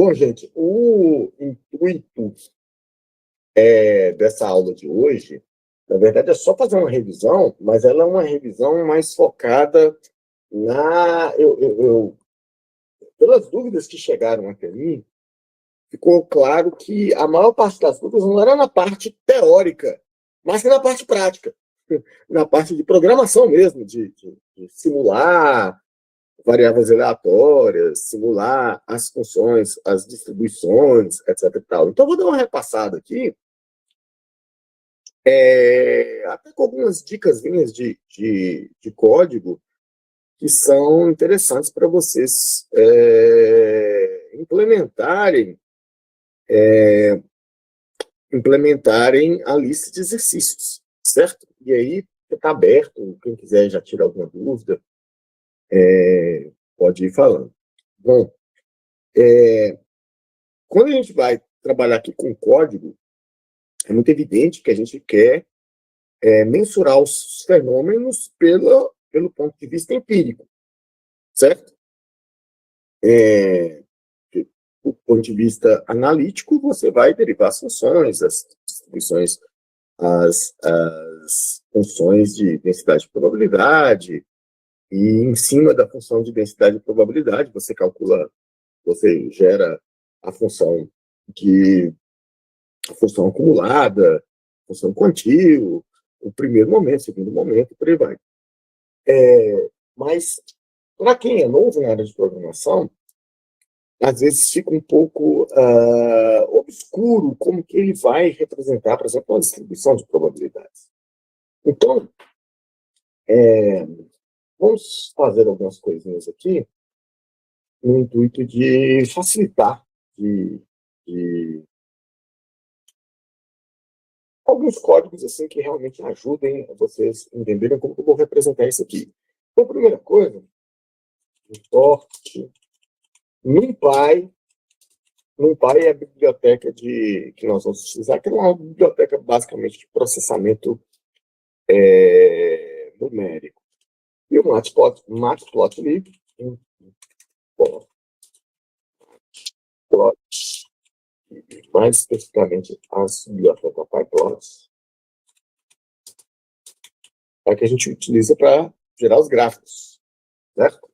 Bom, gente, o intuito dessa aula de hoje, na verdade, é só fazer uma revisão, mas ela é uma revisão mais focada na... pelas dúvidas que chegaram até mim, ficou claro que a maior parte das dúvidas não era na parte teórica, mas na parte prática, na parte de programação mesmo, de simular variáveis aleatórias, simular as funções, as distribuições, etc. E tal. Então, vou dar uma repassada aqui, até com algumas dicas de código que são interessantes para vocês implementarem a lista de exercícios, certo? E aí, está aberto, quem quiser já tirar alguma dúvida, pode ir falando. Bom, quando a gente vai trabalhar aqui com código, é muito evidente que a gente quer mensurar os fenômenos pelo ponto de vista empírico, certo? Do ponto de vista analítico, você vai derivar as funções, as distribuições, as funções de densidade de probabilidade, e em cima da função de densidade de probabilidade, você gera a função acumulada, função quantio, o primeiro momento, o segundo momento, por aí vai. Mas, para quem é novo na área de programação, às vezes fica um pouco obscuro como que ele vai representar, por exemplo, uma distribuição de probabilidades. Então, vamos fazer algumas coisinhas aqui no intuito de facilitar, de alguns códigos assim que realmente ajudem vocês a entenderem como que eu vou representar isso aqui. Então, a primeira coisa, import NumPy. NumPy é a biblioteca que nós vamos utilizar, que é uma biblioteca basicamente de processamento numérico. E o Matplotlib, mais especificamente as bibliotecas PyPlots, que a gente utiliza para gerar os gráficos, certo?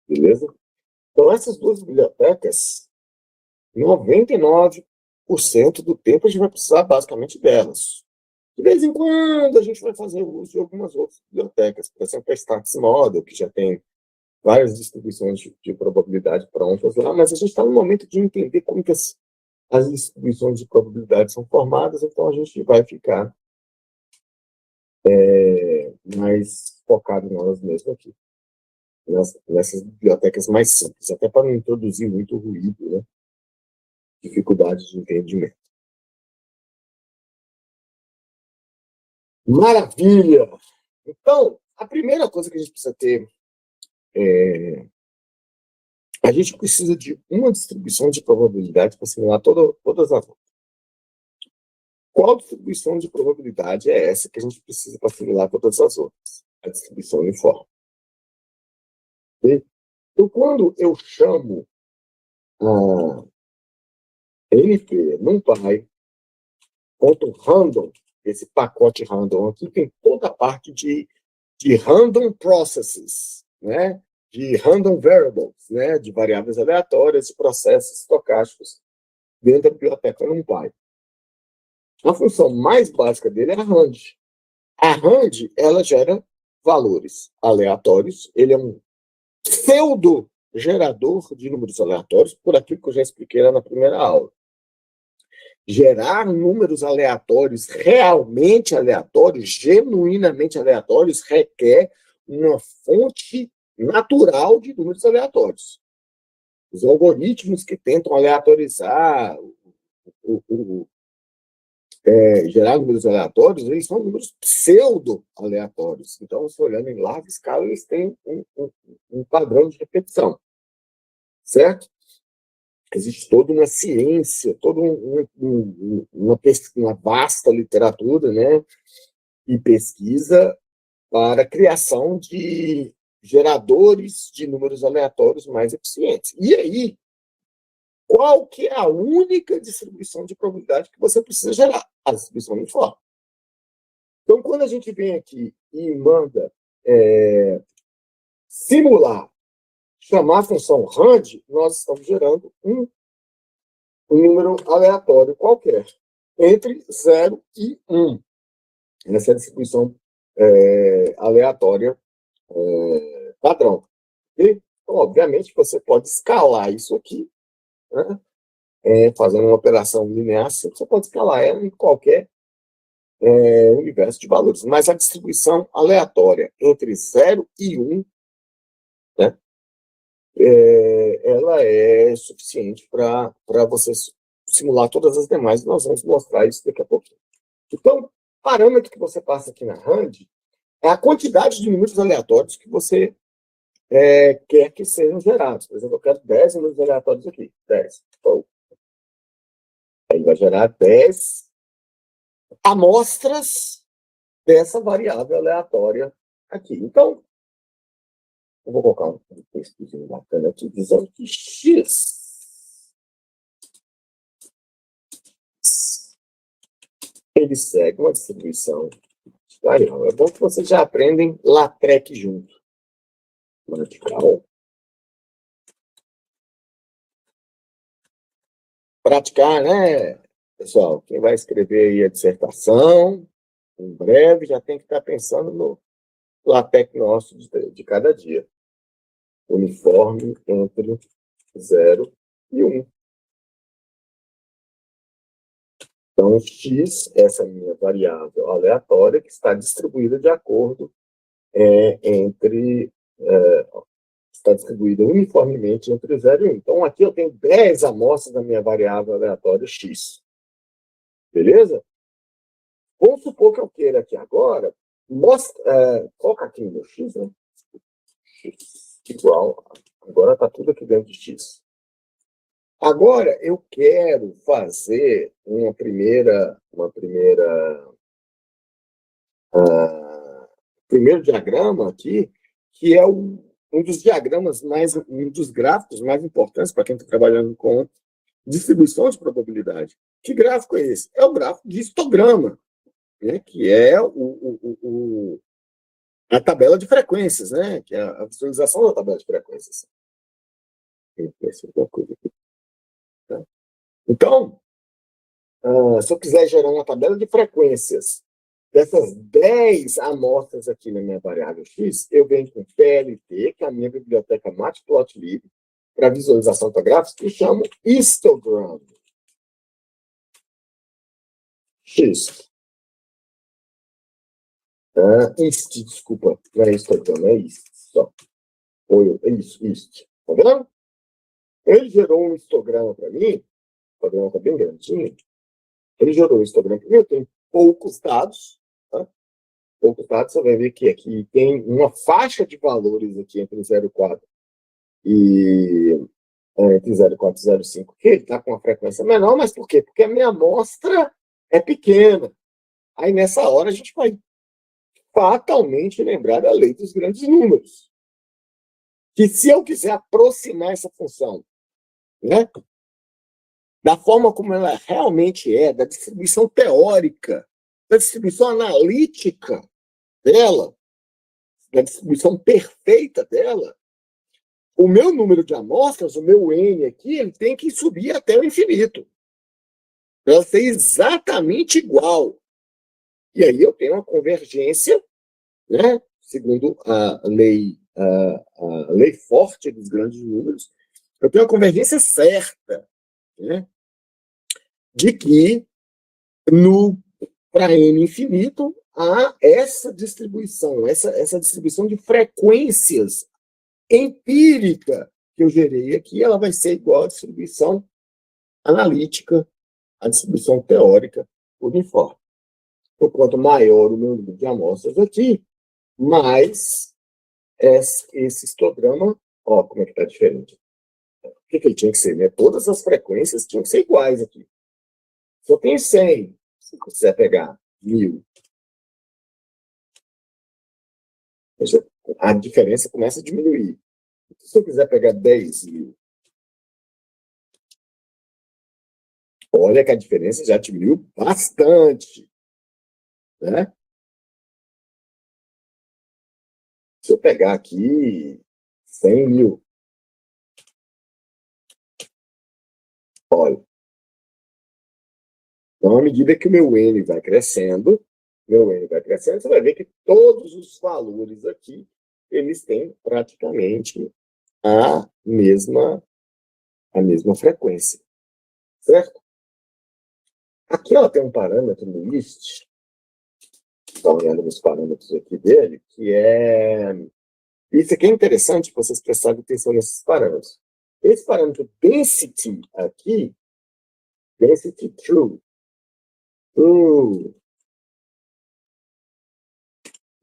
Beleza? Então, essas duas bibliotecas, 99% do tempo a gente vai precisar basicamente delas. De vez em quando a gente vai fazer uso de algumas outras bibliotecas, por exemplo, a Stacks Model, que já tem várias distribuições de probabilidade prontas lá, mas a gente está no momento de entender como que as distribuições de probabilidade são formadas, então a gente vai ficar mais focado nelas mesmo aqui, nessas bibliotecas mais simples, até para não introduzir muito ruído, né? Dificuldades de entendimento. Maravilha! Então, a primeira coisa que a gente precisa ter a gente precisa de uma distribuição de probabilidade para simular todas as outras. Qual distribuição de probabilidade é essa que a gente precisa para simular todas as outras? A distribuição uniforme. Então, quando eu chamo a np numpy.random, esse pacote random aqui tem toda a parte de random processes, né? De random variables, né? De variáveis aleatórias, de processos estocásticos dentro da biblioteca NumPy. A função mais básica dele é a rand. A rand, ela gera valores aleatórios. Ele é um pseudo-gerador de números aleatórios, por aquilo que eu já expliquei lá na primeira aula. Gerar números aleatórios, realmente aleatórios, genuinamente aleatórios, requer uma fonte natural de números aleatórios. Os algoritmos que tentam aleatorizar gerar números aleatórios, eles são números pseudo-aleatórios. Então, se olhando em larga escala, eles têm um padrão de repetição. Certo? existe toda uma ciência, toda uma vasta literatura, né, e pesquisa para a criação de geradores de números aleatórios mais eficientes. E aí, qual que é a única distribuição de probabilidade que você precisa gerar? A distribuição uniforme. Então, quando a gente vem aqui e manda simular, chamar a função RAND, nós estamos gerando um número aleatório qualquer, entre 0 e 1. Essa é a distribuição aleatória padrão. E, obviamente, você pode escalar isso aqui, né? Fazendo uma operação linear, você pode escalar ela em qualquer universo de valores. Mas a distribuição aleatória entre 0 e 1, né, ela é suficiente para você simular todas as demais. Nós vamos mostrar isso daqui a pouquinho. Então, o parâmetro que você passa aqui na RAND é a quantidade de números aleatórios que você quer que sejam gerados. Por exemplo, eu quero 10 números aleatórios aqui. 10. Então, aí vai gerar 10 amostras dessa variável aleatória aqui. Então, eu vou colocar um textozinho bacana aqui, dizendo que x ele segue uma distribuição variável. É bom que vocês já aprendem LaTeX junto. Radical. Praticar, né, pessoal? Quem vai escrever aí a dissertação, em breve, já tem que estar pensando no LaTeX nosso de cada dia. Uniforme entre 0 e 1. Então, x, essa minha variável aleatória, que está distribuída de acordo está distribuída uniformemente entre 0 e 1. Então, aqui eu tenho 10 amostras da minha variável aleatória x. Beleza? Vamos supor que eu queira aqui agora, colocar aqui no meu x, né? X igual, agora está tudo aqui dentro de x. Agora, eu quero fazer um primeiro diagrama aqui, que é um dos diagramas um dos gráficos mais importantes para quem está trabalhando com distribuição de probabilidade. Que gráfico é esse? É o gráfico de histograma, né, que é a tabela de frequências, né, que é a visualização da tabela de frequências. Então, se eu quiser gerar uma tabela de frequências dessas 10 amostras aqui na minha variável x, eu venho com PLT, que é a minha biblioteca Matplotlib, para visualização ortográfica, e chamo histogram. X. Desculpa, não é histogram, é ist. Só. Ist. Tá vendo? Ele gerou um histograma para mim, o histograma está bem grandinho, ele gerou um histograma para mim, eu tenho poucos dados, tá? Poucos dados, você vai ver que aqui tem uma faixa de valores aqui entre 0,4 e entre 0,4 e 0,5, que ele está com uma frequência menor, mas por quê? Porque a minha amostra é pequena. Aí, nessa hora, a gente vai fatalmente lembrar da lei dos grandes números. Que se eu quiser aproximar essa função, né, da forma como ela realmente é, da distribuição teórica, da distribuição analítica dela, da distribuição perfeita dela, o meu número de amostras, o meu N aqui, ele tem que subir até o infinito. Para ela ser exatamente igual. E aí eu tenho uma convergência, né, segundo a lei forte dos grandes números, eu tenho uma convergência certa, né, de que para N infinito há essa distribuição, essa distribuição de frequências empírica que eu gerei aqui, ela vai ser igual à distribuição analítica, à distribuição teórica uniforme. Então, quanto maior o meu número de amostras aqui, mais esse histograma, ó, como é que está diferente. que ele tinha que ser, né? Todas as frequências tinham que ser iguais aqui. Se eu tenho 100, se eu quiser pegar 1000, a diferença começa a diminuir. Se eu quiser pegar 10.000, olha que a diferença já diminuiu bastante, né? Se eu pegar aqui 100.000, olha. Então, à medida que o meu N vai crescendo, você vai ver que todos os valores aqui, eles têm praticamente a mesma frequência, certo? Aqui ela tem um parâmetro no list, está olhando nos parâmetros aqui dele, que é... Isso aqui é interessante, vocês prestarem atenção nesses parâmetros. Esse parâmetro density aqui, density true,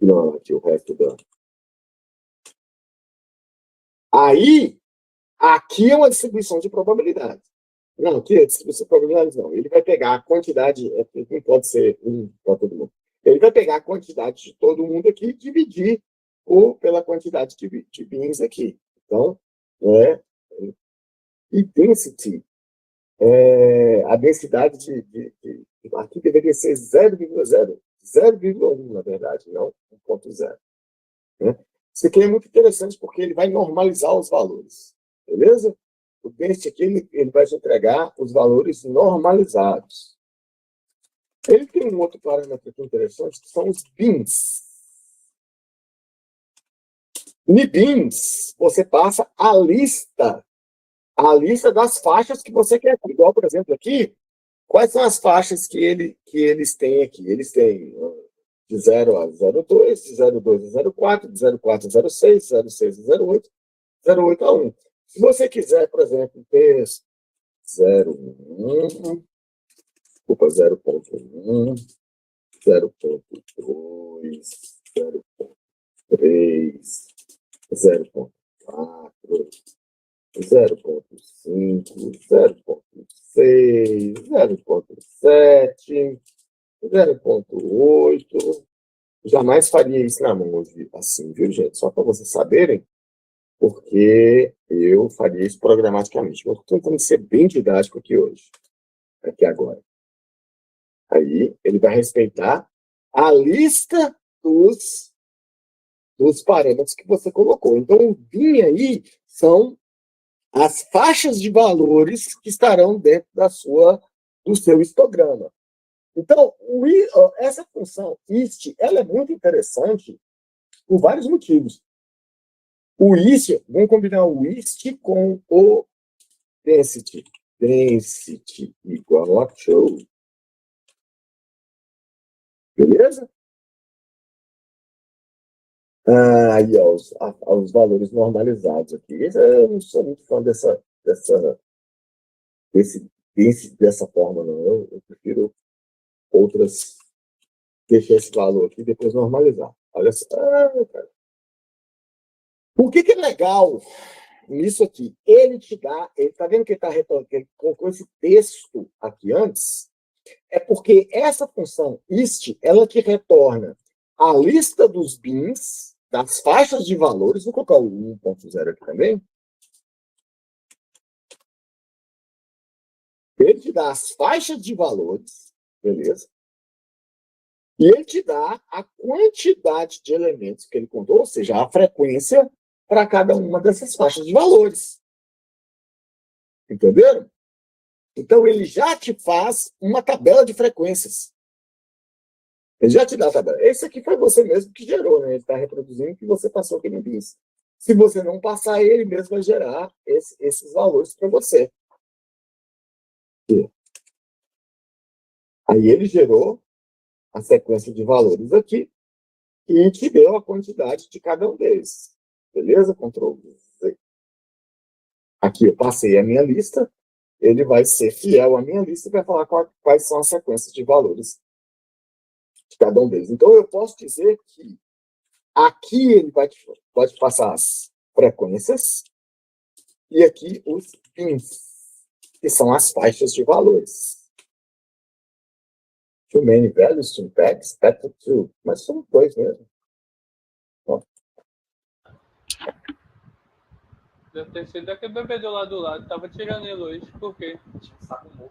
não, aqui o resto da... Aí, aqui é uma distribuição de probabilidade. Não, aqui é distribuição de probabilidades, não. Ele vai pegar a quantidade, não pode ser para todo mundo. Ele vai pegar a quantidade de todo mundo aqui e dividir pela quantidade de bins aqui. Então, e density, a densidade aqui deveria ser 0,1, na verdade, não 1,0. Né? Isso aqui é muito interessante porque ele vai normalizar os valores, beleza? O density aqui ele vai te entregar os valores normalizados. Ele tem um outro parâmetro aqui interessante, que são os bins. Em bins, você passa a lista das faixas que você quer. Igual, por exemplo, aqui, quais são as faixas que eles têm aqui? Eles têm de 0 a 0,2, de 0,2 a 0,4, de 0,4 a 0,6, 0,6 a 0,8, 0,8 a 1. Se você quiser, por exemplo, ter 0,1, desculpa, 0,1, 0,2, 0,3, 0,4, 0,5, 0,6, 0,7, 0,8. Jamais faria isso na mão hoje, assim, viu, gente? Só para vocês saberem, porque eu faria isso programaticamente. Eu estou tentando ser bem didático aqui hoje, aqui agora. Aí ele vai respeitar a lista dos parâmetros que você colocou. Então, o BIM aí são as faixas de valores que estarão dentro do seu histograma. Então, essa função ist, ela é muito interessante por vários motivos. O ist, vamos combinar o ist com o density. Density igual a true. Beleza? Aí, ó, os valores normalizados aqui. Eu não sou muito fã dessa forma, não. Eu prefiro outras, deixar esse valor aqui e depois normalizar. Olha só. Cara. Por que é legal nisso aqui? Ele te dá, ele tá vendo que ele colocou esse texto aqui antes? É porque essa função ist, ela te retorna a lista dos bins, das faixas de valores, vou colocar o 1.0 aqui também. Ele te dá as faixas de valores, beleza? E ele te dá a quantidade de elementos que ele contou, ou seja, a frequência para cada uma dessas faixas de valores. Entenderam? Então, ele já te faz uma tabela de frequências. Ele já te dá a tabela. Esse aqui foi você mesmo que gerou, né? Ele está reproduzindo o que você passou aqui no BIS. Se você não passar, ele mesmo vai gerar esses valores para você. Aí ele gerou a sequência de valores aqui e te deu a quantidade de cada um deles. Beleza? Ctrl Z. Aqui eu passei a minha lista, ele vai ser fiel à minha lista e vai falar quais são as sequências de valores de cada um deles. Então, eu posso dizer que aqui ele pode passar as frequências, e aqui os pins, que são as faixas de valores. Too many values to packs, better to. Mas são dois mesmo. Ó. Deve ter sido aquele bebedor lá do lado. Tava tirando ele hoje. Por quê?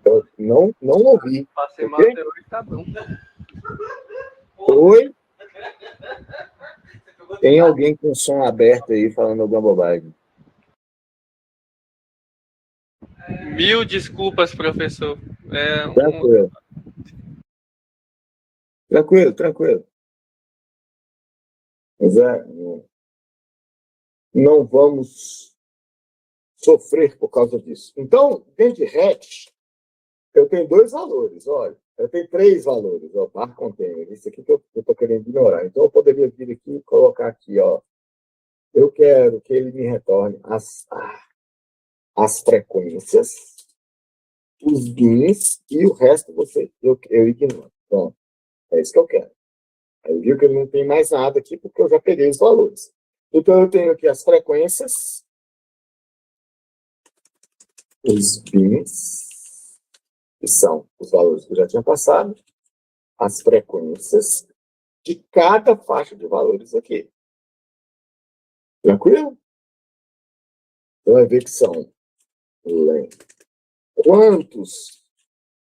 Eu não ouvi. Passei mal Ok? até hoje, tá bom. Oi? Tem alguém com som aberto aí falando alguma bobagem? Mil desculpas, professor. Tranquilo. Tranquilo. Mas não vamos sofrer por causa disso. Então, dentro de hatch, eu tenho dois valores, olha. Eu tenho três valores, ó, bar container. Isso aqui que eu estou querendo ignorar. Então, eu poderia vir aqui e colocar aqui, ó. Eu quero que ele me retorne as frequências, os bins e o resto eu ignoro. Pronto. É isso que eu quero. Aí viu que ele não tem mais nada aqui porque eu já peguei os valores. Então, eu tenho aqui as frequências, os bins, que são os valores que eu já tinha passado, as frequências de cada faixa de valores aqui. Tranquilo? Então, vai ver que são quantos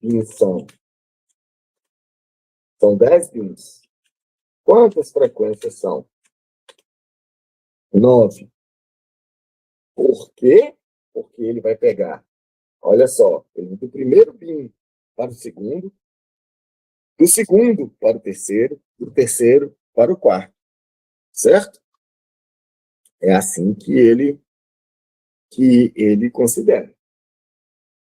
bins são? São 10 bins. Quantas frequências são? 9. Por quê? Porque ele vai pegar, olha só, do primeiro bin para o segundo, do segundo para o terceiro, do terceiro para o quarto. Certo? É assim que ele considera.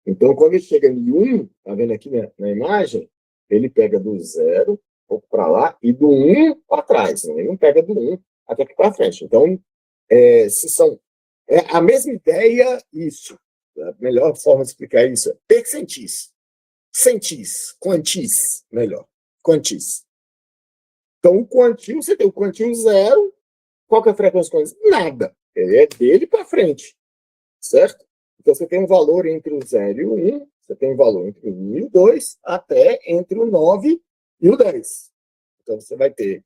Então, quando ele chega em 1, tá vendo aqui na imagem, ele pega do 0 um pouco para lá e do 1 para trás. Né? Ele não pega do 1 até aqui para frente. Então, se são a mesma ideia, isso. A melhor forma de explicar isso é percentis, centis, quantis, melhor, quantis. Então, o quantil, você tem o quantil 0, qual que é a frequência quantis? Nada. Ele é dele para frente, certo? Então, você tem um valor entre o 0 e o 1, você tem um valor entre o 1 e o 2, até entre o 9 e o 10. Então, você vai ter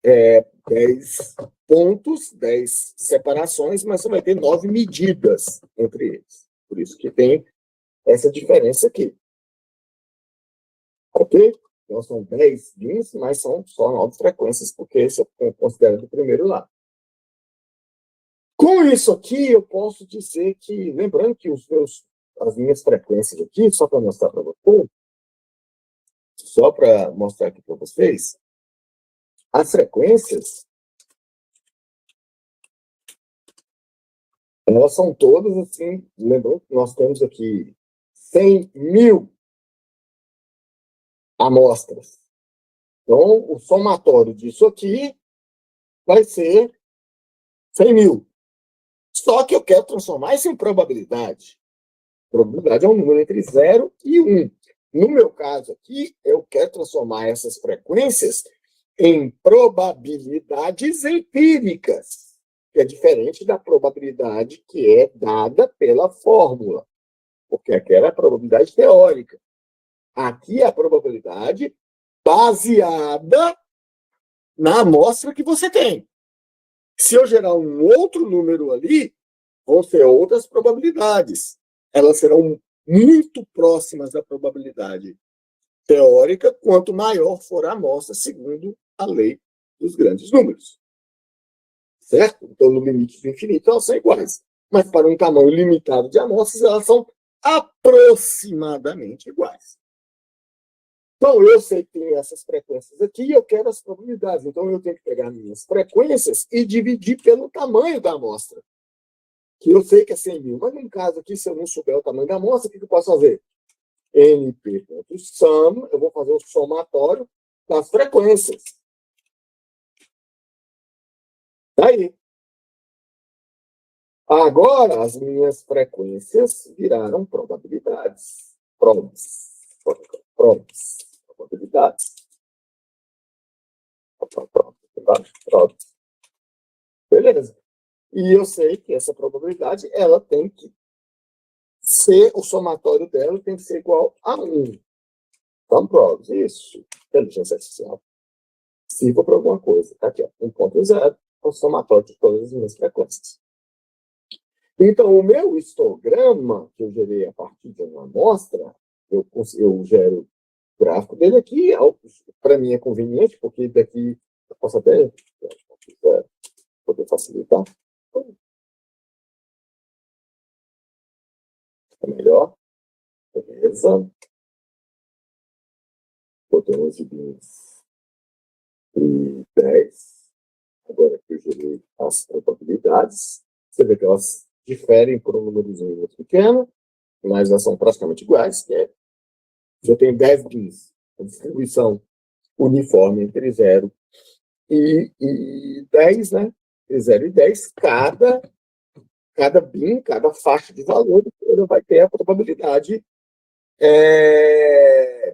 10 pontos, 10 separações, mas você vai ter 9 medidas entre eles. Por isso que tem essa diferença aqui. Ok? Então, são 10 bins, mas são só 9 frequências, porque esse é considerado o primeiro lá. Com isso aqui, eu posso dizer que, lembrando que as minhas frequências aqui, só para mostrar para vocês, as frequências, elas são todas assim, lembrando que nós temos aqui 100 mil amostras. Então, o somatório disso aqui vai ser 100 mil. Só que eu quero transformar isso em probabilidade. Probabilidade é um número entre 0 e 1. No meu caso aqui, eu quero transformar essas frequências em probabilidades empíricas, que é diferente da probabilidade que é dada pela fórmula, porque aquela é a probabilidade teórica. Aqui é a probabilidade baseada na amostra que você tem. Se eu gerar um outro número ali, vão ser outras probabilidades. Elas serão muito próximas da probabilidade teórica, quanto maior for a amostra, segundo a lei dos grandes números. Certo? Então, no limite do infinito, elas são iguais. Mas para um tamanho limitado de amostras, elas são aproximadamente iguais. Então, eu sei que tem essas frequências aqui e eu quero as probabilidades. Então, eu tenho que pegar minhas frequências e dividir pelo tamanho da amostra. Que eu sei que é 100 mil. Mas, no caso aqui, se eu não souber o tamanho da amostra, o que eu posso fazer? NP.sum, eu vou fazer o somatório das frequências. Daí. Agora, as minhas frequências viraram probabilidades. Probabilidades. Beleza. E eu sei que essa probabilidade, ela tem que ser, o somatório dela tem que ser igual a 1. Então, pronto, isso. Inteligência artificial. Se for para alguma coisa, tá aqui, ó, 1.0, é o somatório de todas as minhas frequências. Então, o meu histograma, que eu gerei a partir de uma amostra, eu gero o gráfico dele aqui, para mim é conveniente, porque daqui eu posso até poder facilitar. É melhor. Beleza. Botei 11 bins e 10. Agora que eu gerei as probabilidades, você vê que elas diferem por um númerozinho muito pequeno, mas elas são praticamente iguais, que é, eu tenho 10 bins, a distribuição uniforme entre 0 e 10, né? Entre 0 e 10, cada bin, cada faixa de valor, ela vai ter a probabilidade,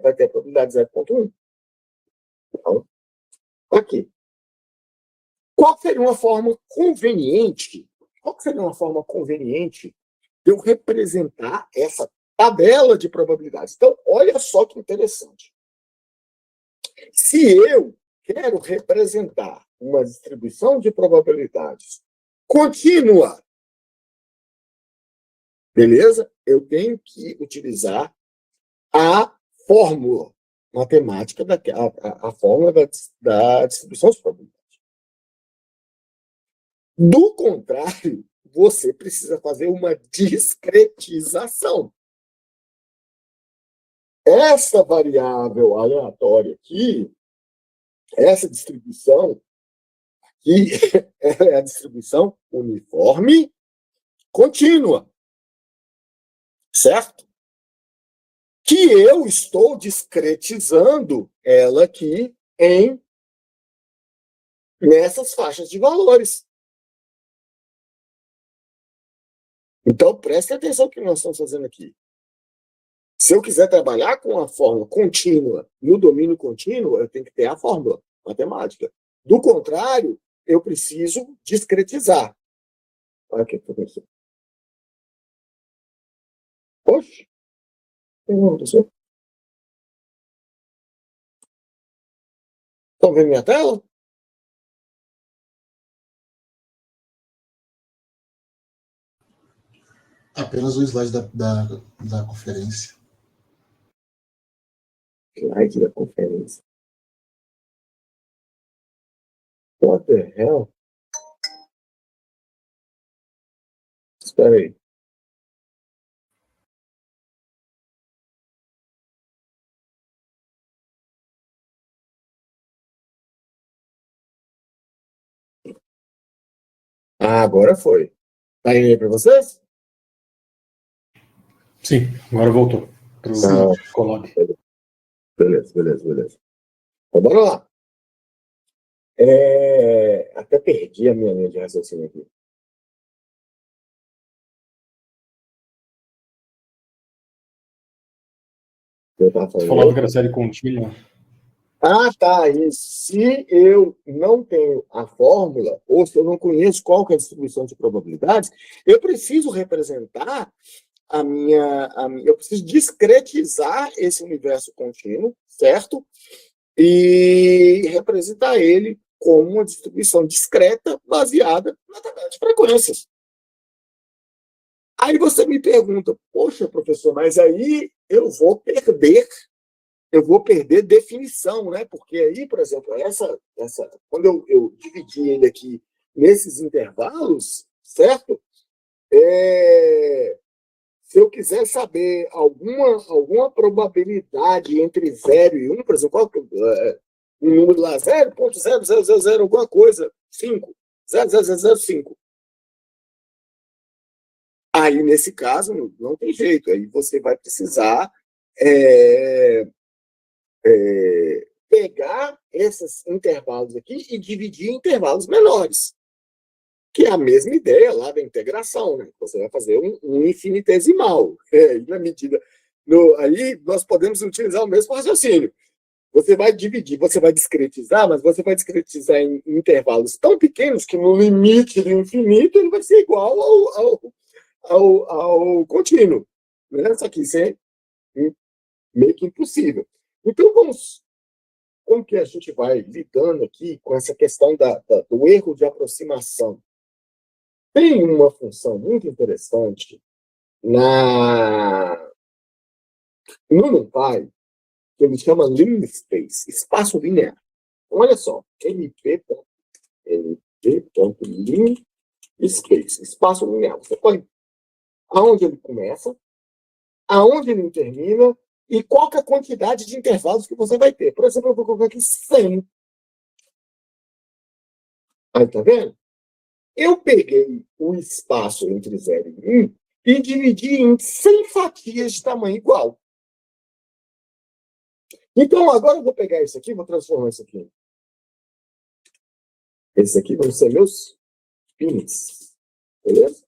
vai ter a probabilidade 0.1. Então, aqui. Qual seria uma forma conveniente? Qual seria uma forma conveniente de eu representar essa tabela de probabilidades? Então, olha só que interessante. Se eu quero representar uma distribuição de probabilidades contínua, beleza? Eu tenho que utilizar a fórmula matemática, a fórmula da distribuição de probabilidades. Do contrário, você precisa fazer uma discretização. Essa variável aleatória aqui, essa distribuição aqui, é a distribuição uniforme contínua. Certo? Que eu estou discretizando ela aqui nessas faixas de valores. Então, preste atenção no que nós estamos fazendo aqui. Se eu quiser trabalhar com a fórmula contínua, no domínio contínuo, eu tenho que ter a fórmula matemática. Do contrário, eu preciso discretizar. Olha aqui, professor. Oxe, professor. Estão vendo minha tela? Apenas o slide da conferência. Slide da conferência. What the hell? Espera aí. Ah, agora foi. Tá aí para vocês? Sim, agora voltou para o Colab. Beleza. Então, bora lá. Até perdi a minha linha de raciocínio aqui. Você falava que era série contínua. Ah, tá. E se eu não tenho a fórmula, ou se eu não conheço qual que é a distribuição de probabilidades, eu preciso representar eu preciso discretizar esse universo contínuo, certo? E representar ele como uma distribuição discreta baseada na tabela de frequências. Aí você me pergunta, poxa, professor, mas aí eu vou perder definição, né? Porque aí, por exemplo, quando eu dividi ele aqui nesses intervalos, certo? Se eu quiser saber alguma probabilidade entre 0 e 1, por exemplo, um número lá, 0.0000 alguma coisa, 5, 0,0005. Aí, nesse caso, não tem jeito. Aí você vai precisar pegar esses intervalos aqui e dividir em intervalos menores. Que é a mesma ideia lá da integração, né? Você vai fazer um infinitesimal. Na medida. Aí nós podemos utilizar o mesmo raciocínio. você vai dividir, você vai discretizar, mas você vai discretizar em intervalos tão pequenos que no limite do infinito ele vai ser igual ao contínuo. Né? Só que isso é meio que impossível. Então, como que a gente vai lidando aqui com essa questão do erro de aproximação? Tem uma função muito interessante no NumPy, que ele chama lim space, espaço linear. Então, olha só, lp.lim space, espaço linear. Você põe aonde ele começa, aonde ele termina e qual que é a quantidade de intervalos que você vai ter. Por exemplo, eu vou colocar aqui 100. Aí, tá vendo? Eu peguei o espaço entre 0 e 1 e dividi em 100 fatias de tamanho igual. Então, agora eu vou pegar isso aqui e vou transformar isso aqui. Esses aqui vão ser meus pins. Beleza?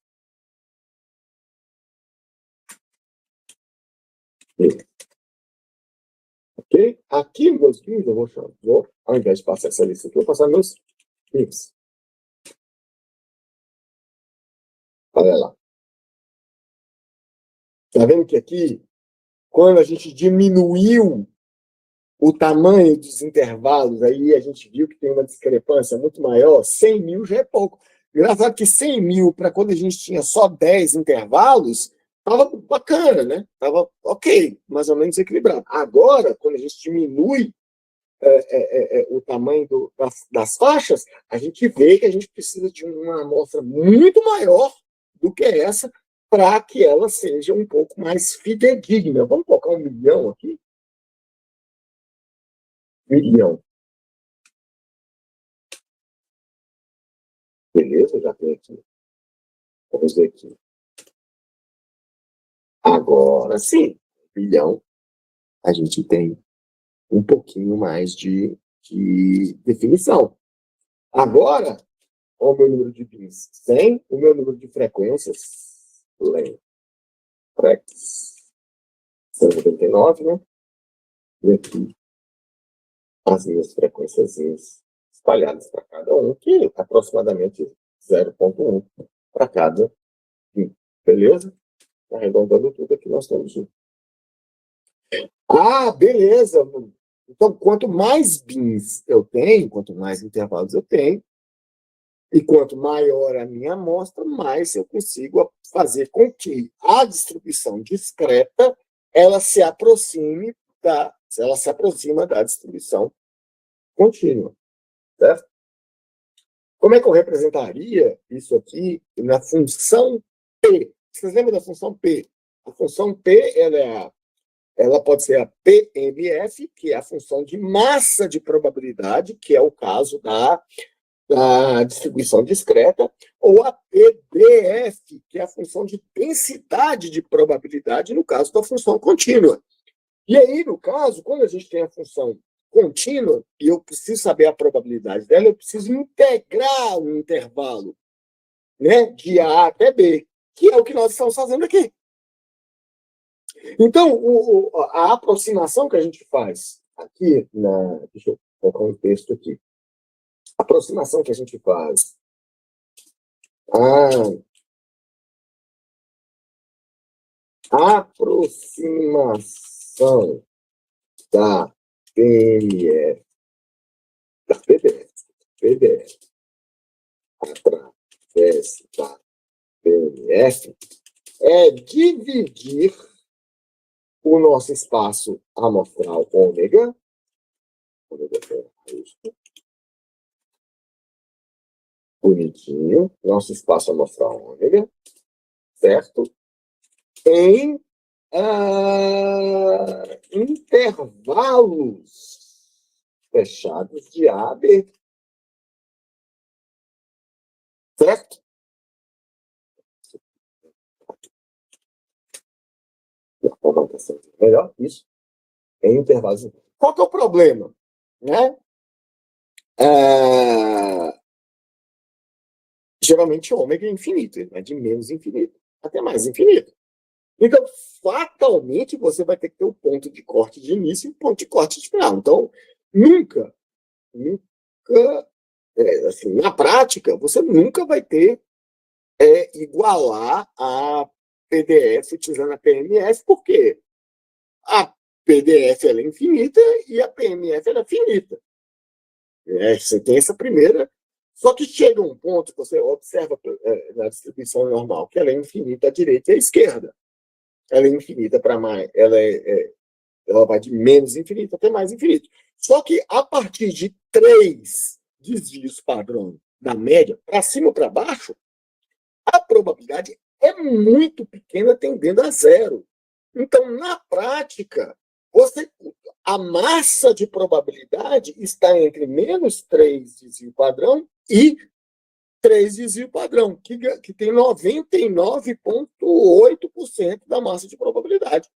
Ok? Aqui, meus pins, eu vou, ao invés de passar essa lista aqui, eu vou passar meus pins. Olha lá. Tá vendo que aqui, quando a gente diminuiu o tamanho dos intervalos, aí a gente viu que tem uma discrepância muito maior, 100 mil já é pouco. Engraçado que 100 mil, para quando a gente tinha só 10 intervalos, estava bacana, né? Estava ok, mais ou menos equilibrado. Agora, quando a gente diminui o tamanho das faixas, a gente vê que a gente precisa de uma amostra muito maior do que essa para que ela seja um pouco mais fidedigna. Vamos colocar 1 milhão aqui? 1 milhão. Beleza, já tem aqui. Vamos ver aqui. Agora sim, 1 milhão, a gente tem um pouquinho mais de definição. Agora, o meu número de bits 100, o meu número de frequências, frex 199, né? E aqui, as minhas frequências espalhadas para cada um, que é aproximadamente 0,1 para cada bit. Beleza? Arredondando tudo aqui, nós temos um. Ah, beleza. Então, quanto mais bins eu tenho, quanto mais intervalos eu tenho, e quanto maior a minha amostra, mais eu consigo fazer com que a distribuição discreta ela se aproxima da distribuição contínua. Certo? Como é que eu representaria isso aqui na função P? Vocês lembram da função P? A função P ela pode ser a PMF, que é a função de massa de probabilidade, que é o caso da distribuição discreta, ou a PDF, que é a função de densidade de probabilidade, no caso da função contínua. E aí, no caso, quando a gente tem a função contínua, e eu preciso saber a probabilidade dela, eu preciso integrar um intervalo, né, de A até B, que é o que nós estamos fazendo aqui. Então, a aproximação que a gente faz aqui, deixa eu colocar um texto aqui. A aproximação que a gente faz. A aproximação da PDF, PDF, através da PMF, é dividir o nosso espaço amostral ômega bonitinho, nosso espaço amostral ômega, certo? Em intervalos fechados de A a B. Certo? Melhor isso. Em intervalos. Qual que é o problema? Né? Geralmente ômega é infinito, é de menos infinito até mais infinito. Então, fatalmente, você vai ter que ter o ponto de corte de início e o ponto de corte de final. Então, nunca, assim, na prática, você nunca vai ter igualar a PDF utilizando a PMF, porque a PDF ela é infinita e a PMF ela é finita. Você tem essa primeira. Só que chega um ponto que você observa na distribuição normal, que ela é infinita à direita e à esquerda. Ela é infinita para mais. Ela vai de menos infinito até mais infinito. Só que a partir de 3 desvios padrão da média, para cima ou para baixo, a probabilidade é muito pequena, tendendo a zero. Então, na prática, a massa de probabilidade está entre menos 3 desvio padrão e 3 desvio padrão, que tem 99,8% da massa de probabilidade.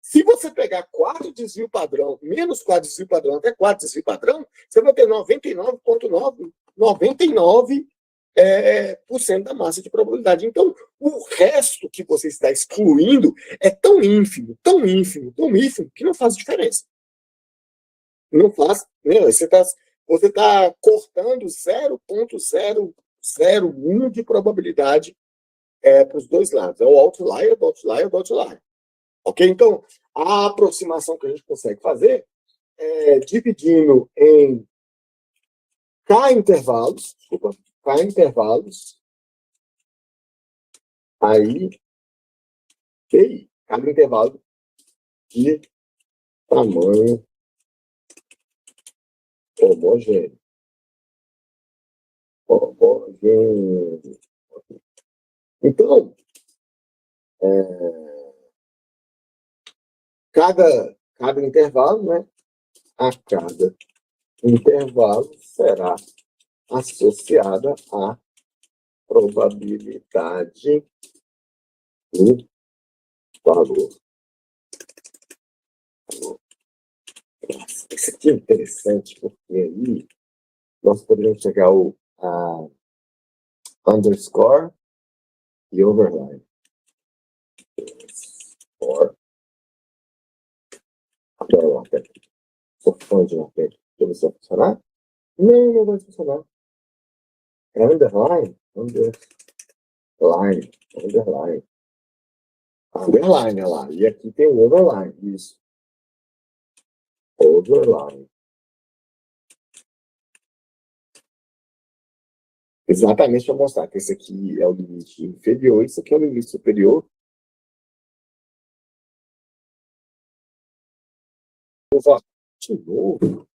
Se você pegar 4 desvio padrão, menos 4 desvio padrão até 4 desvio padrão, você vai ter 99,99% da massa de probabilidade. Então, o resto que você está excluindo é tão ínfimo, tão ínfimo, tão ínfimo, que não faz diferença. Não faz. Né? Você está cortando 0,001 de probabilidade para os dois lados. É o outlier, do outlier, do outlier. Ok? Então, a aproximação que a gente consegue fazer é dividindo em K intervalos, aí, QI, cada intervalo de tamanho homogêneo. Então, cada intervalo, né? A cada intervalo será associada à probabilidade do valor. Isso aqui é interessante, porque aí nós poderíamos pegar o underscore e overline. Adoro LaTeX. Sou fã de LaTeX. Deixa eu ver se vai funcionar. Não vai funcionar. É underline. Underline. Underline, olha lá. E aqui tem o overline. Isso. Overline. Exatamente para mostrar que esse aqui é o limite inferior, isso aqui é o limite superior. De novo?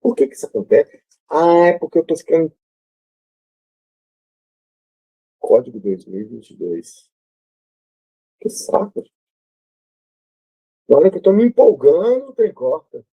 Por que isso acontece? É porque eu estou ficando código 2022. Que saco. Na hora que eu estou me empolgando, tem corta.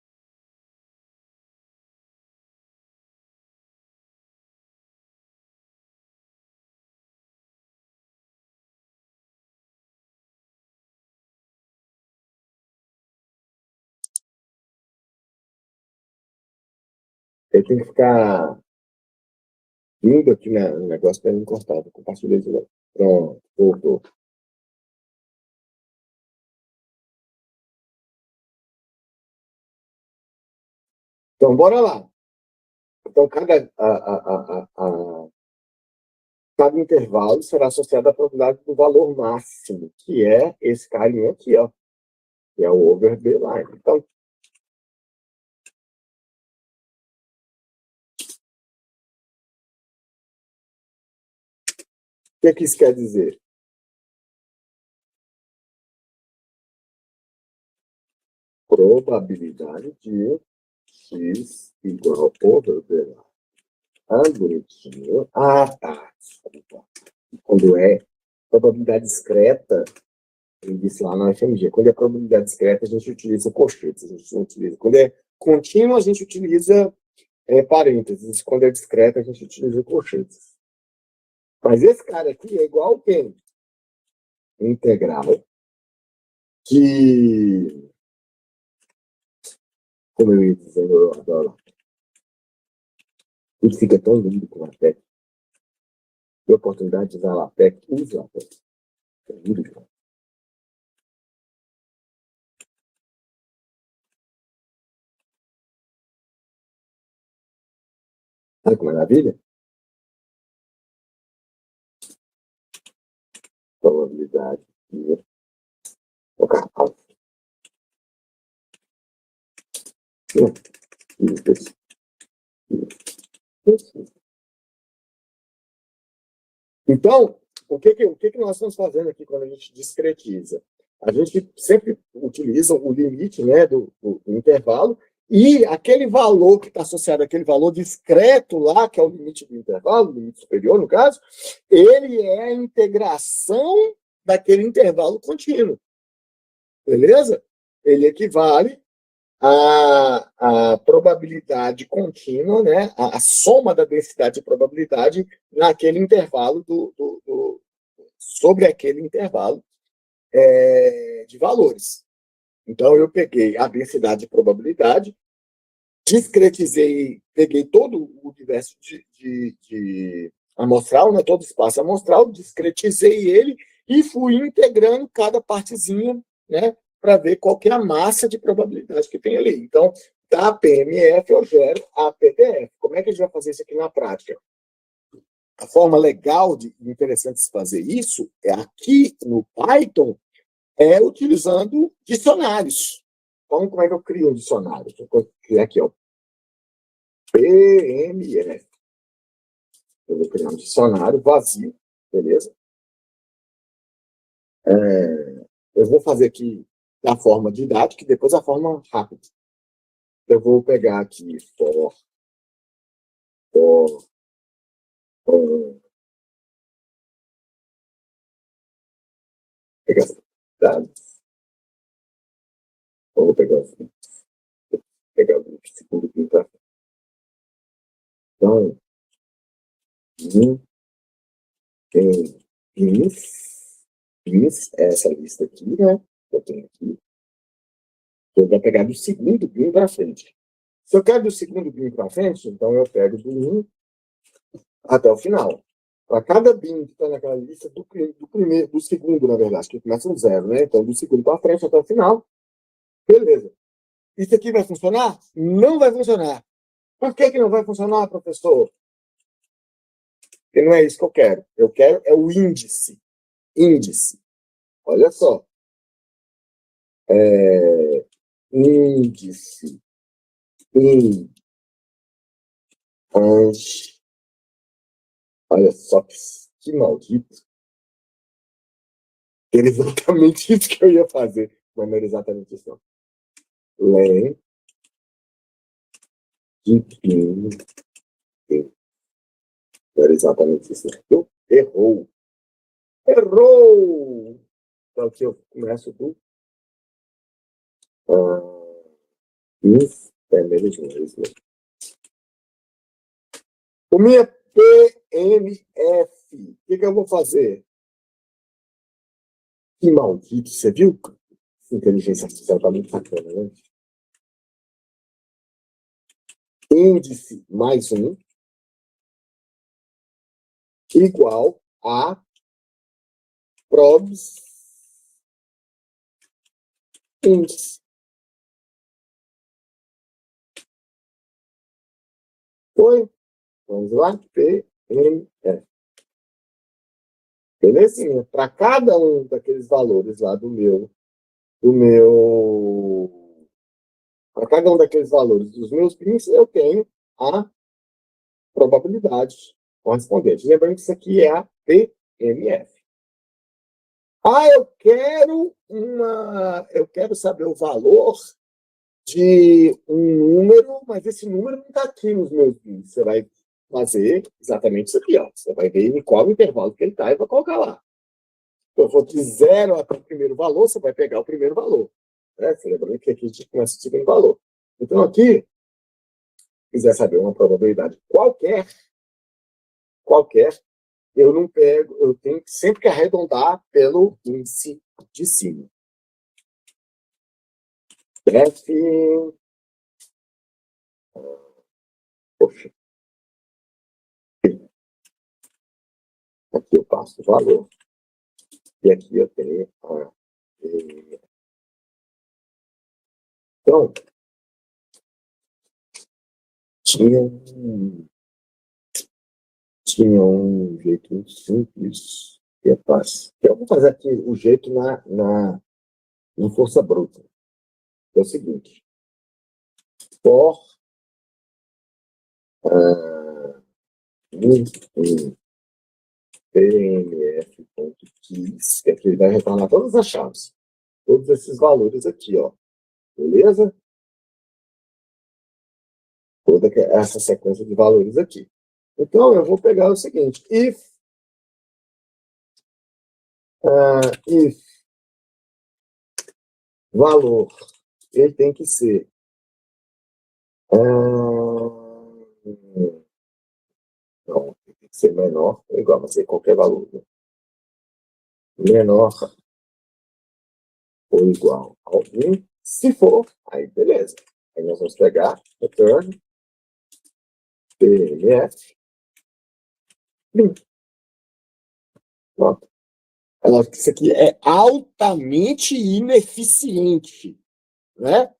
Eu tenho que ficar vindo aqui no negócio para me cortar. Vou compartilhar de novo. Pronto, voltou. Então, bora lá. Então, cada intervalo será associado à probabilidade do valor máximo, que é esse carinha aqui, ó, que é o over the line. Então, o que isso quer dizer? Probabilidade de x igual over the line. Bonitinho. Tá. Desculpa. Quando é probabilidade discreta, eu disse lá na FMG, quando é probabilidade discreta, a gente utiliza colchetes, a gente não utiliza. Quando é contínua, a gente utiliza parênteses. Quando é discreta, a gente utiliza colchetes. Mas esse cara aqui é igual ao quem? Integral. Que, como eu ia dizendo, eu adoro. Tudo fica tão lindo com LaTeX. Tem oportunidade de usar LaTeX, use LaTeX. Olha que maravilha. Probabilidade de tocar alto. Então, o que nós estamos fazendo aqui quando a gente discretiza? A gente sempre utiliza o limite, né, do intervalo, e aquele valor que está associado àquele valor discreto lá, que é o limite do intervalo, o limite superior, no caso, ele é a integração daquele intervalo contínuo. Beleza? Ele equivale a probabilidade contínua, né, a soma da densidade de probabilidade naquele intervalo sobre aquele intervalo de valores. Então, eu peguei a densidade de probabilidade, discretizei, peguei todo o universo de amostral, né, todo o espaço amostral, discretizei ele e fui integrando cada partezinha, né, para ver qual que é a massa de probabilidade que tem ali. Então, da PMF eu gero a PDF. Como é que a gente vai fazer isso aqui na prática? A forma legal e interessante de se fazer isso é aqui no Python, utilizando dicionários. Então, como é que eu crio um dicionário? Vou criar aqui, ó, PMF. Eu vou criar um dicionário vazio, beleza? Eu vou fazer aqui da forma didática e depois a forma rápida. Eu vou pegar aqui pegar dados. Vou pegar o segundo aqui, tá? Então, tem pins, essa lista aqui, né? Eu tenho aqui. Eu vou pegar do segundo bin para frente. Se eu quero do segundo bin para frente, então eu pego do 1 até o final. Para cada bin que está naquela lista, do segundo, na verdade, que começa um 0, né? Então, do segundo para frente até o final, beleza. Isso aqui vai funcionar? Não vai funcionar. Por que não vai funcionar, professor? Porque não é isso que eu quero. Eu quero o índice. Índice. Olha só. Índice. Olha só que maldito. Era exatamente isso que eu ia fazer. Mas não era exatamente isso, não. Len de pin. Não era exatamente isso, não. Errou. Errou! Então aqui eu começo do mesmo, é isso mesmo. O minha PMF. O que eu vou fazer? Que maldito, você viu? Inteligência artificial está muito bacana, né? Índice mais 1 igual a probs índice. Foi? Vamos lá? PMF. Belezinha. Para cada um daqueles valores lá para cada um daqueles valores dos meus pins, eu tenho a probabilidade correspondente. Lembrando que isso aqui é a PMF. Eu quero saber o valor de um número, mas esse número não está aqui nos meus pins. Você vai fazer exatamente isso aqui, ó. Você vai ver em qual intervalo que ele está e vai colocar lá. Então, eu vou de 0 até o primeiro valor, você vai pegar o primeiro valor. Né? Você lembrando que aqui a gente começa o segundo valor. Então, aqui, se quiser saber uma probabilidade qualquer, eu não pego, eu tenho sempre que arredondar pelo índice de cima. F. Poxa. Aqui eu passo o valor. E aqui eu tenho a PMF. Então, tinha um jeito simples que é fácil. Eu vou fazer aqui o jeito na força bruta. É o seguinte. For PMF.keys, que aqui ele vai retornar todas as chaves. Todos esses valores aqui, ó. Beleza? Toda essa sequência de valores aqui. Então, eu vou pegar o seguinte. If valor, ele tem que ser não, tem que ser menor ou igual, mas ser qualquer valor. Né? Menor ou igual ao 1. Se for, aí beleza. Aí nós vamos pegar return PMF. Pronto. Isso aqui é altamente ineficiente, né?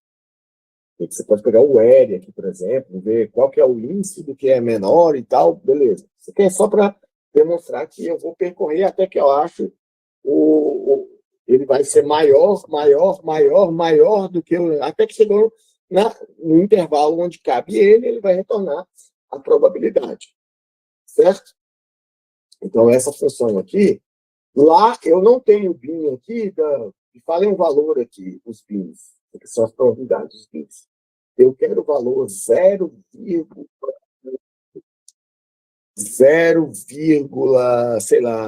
Você pode pegar o R aqui, por exemplo, ver qual que é o índice do que é menor e tal, beleza. Isso aqui é só para demonstrar que eu vou percorrer até que eu acho ele vai ser maior do que até que chegou no intervalo onde cabe ele vai retornar a probabilidade, certo? Então, essa função aqui, lá eu não tenho bin aqui, falei um valor aqui, os bins, que são as probabilidades dos bins. Eu quero o valor 0, sei lá,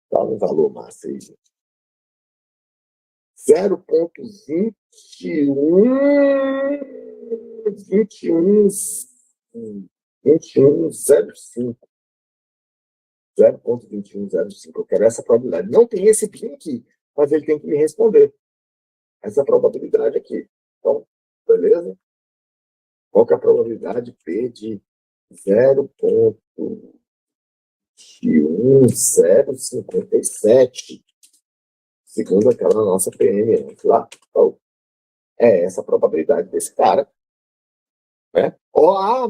fala um valor massa aí, gente. 0,2105. 0,2105. Eu quero essa probabilidade. Não tem esse PIN aqui, mas ele tem que me responder. Essa probabilidade aqui. Então, beleza? Qual que é a probabilidade P de 0,11057? Segundo aquela nossa PM lá. Então, é essa a probabilidade desse cara. Né?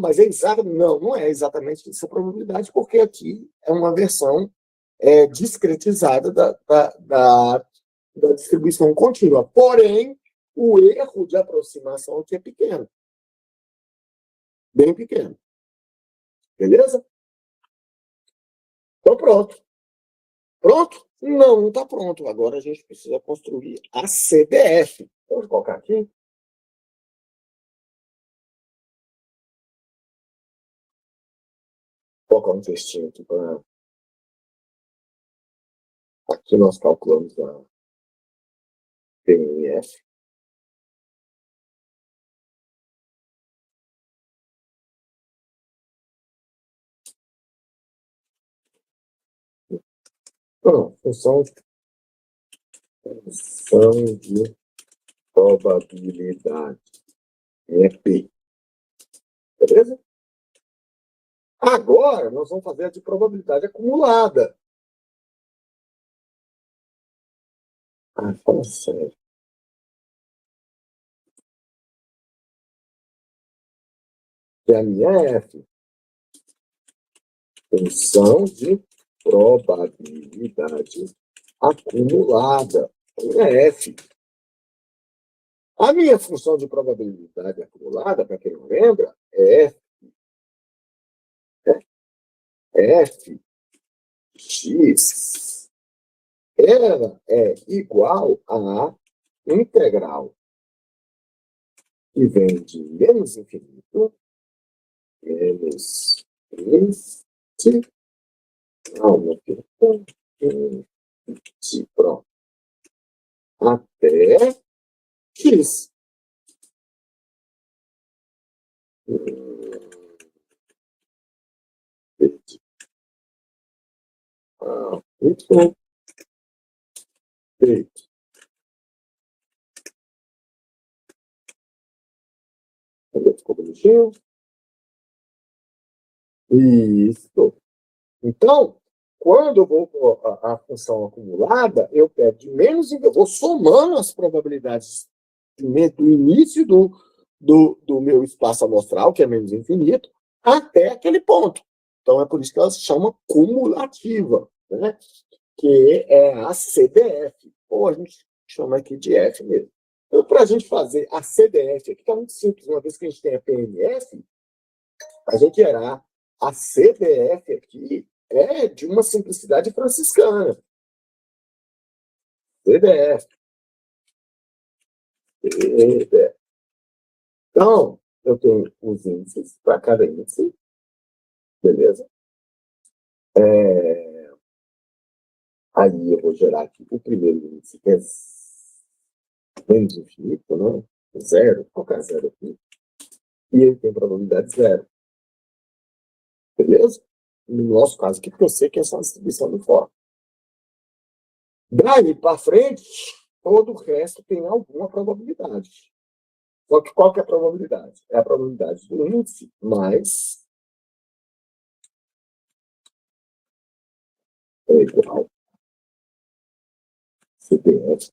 Mas é exato. Não, não é exatamente essa probabilidade, porque aqui é uma versão discretizada da distribuição contínua. Porém, o erro de aproximação aqui é pequeno. Bem pequeno. Beleza? Então, pronto. Pronto? Não está pronto. Agora a gente precisa construir a CDF. Vamos colocar aqui. Vou colocar um textinho aqui para... Aqui nós calculamos a PMF. Não, função de probabilidade. É P. Beleza? Agora, nós vamos fazer a de probabilidade acumulada. Fala sério. Que a minha F. Função de probabilidade acumulada. A minha F. A minha função de probabilidade acumulada, para quem não lembra, é F x. Ela é igual a integral que vem de menos infinito, menos infinito, pronto, até x. Y, feito. Ficou bonitinho? Isso. Então, quando eu vou com a função acumulada, eu pego de menos em eu vou somando as probabilidades do início do meu espaço amostral, que é menos infinito, até aquele ponto. Então, é por isso que ela se chama cumulativa, né? Que é a CDF, ou a gente chama aqui de F mesmo. Então, para a gente fazer a CDF aqui, que é muito simples, uma vez que a gente tem a PMF, a gente gerar a CDF aqui é de uma simplicidade franciscana. CDF. Então, eu tenho os índices para cada índice, beleza? Aí eu vou gerar aqui o primeiro índice, que é menos infinito, né? Zero, colocar zero aqui. E ele tem probabilidade zero. Beleza? No nosso caso aqui, porque eu sei que essa é uma distribuição do for. Daí para frente, todo o resto tem alguma probabilidade. Só que qual que é a probabilidade? É a probabilidade do índice mais é igual CDF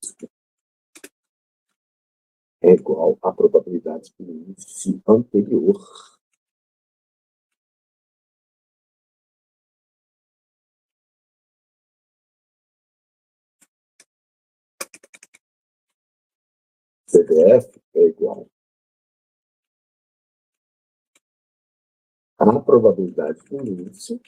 é igual à probabilidade do índice anterior. CDF é igual à probabilidade do índice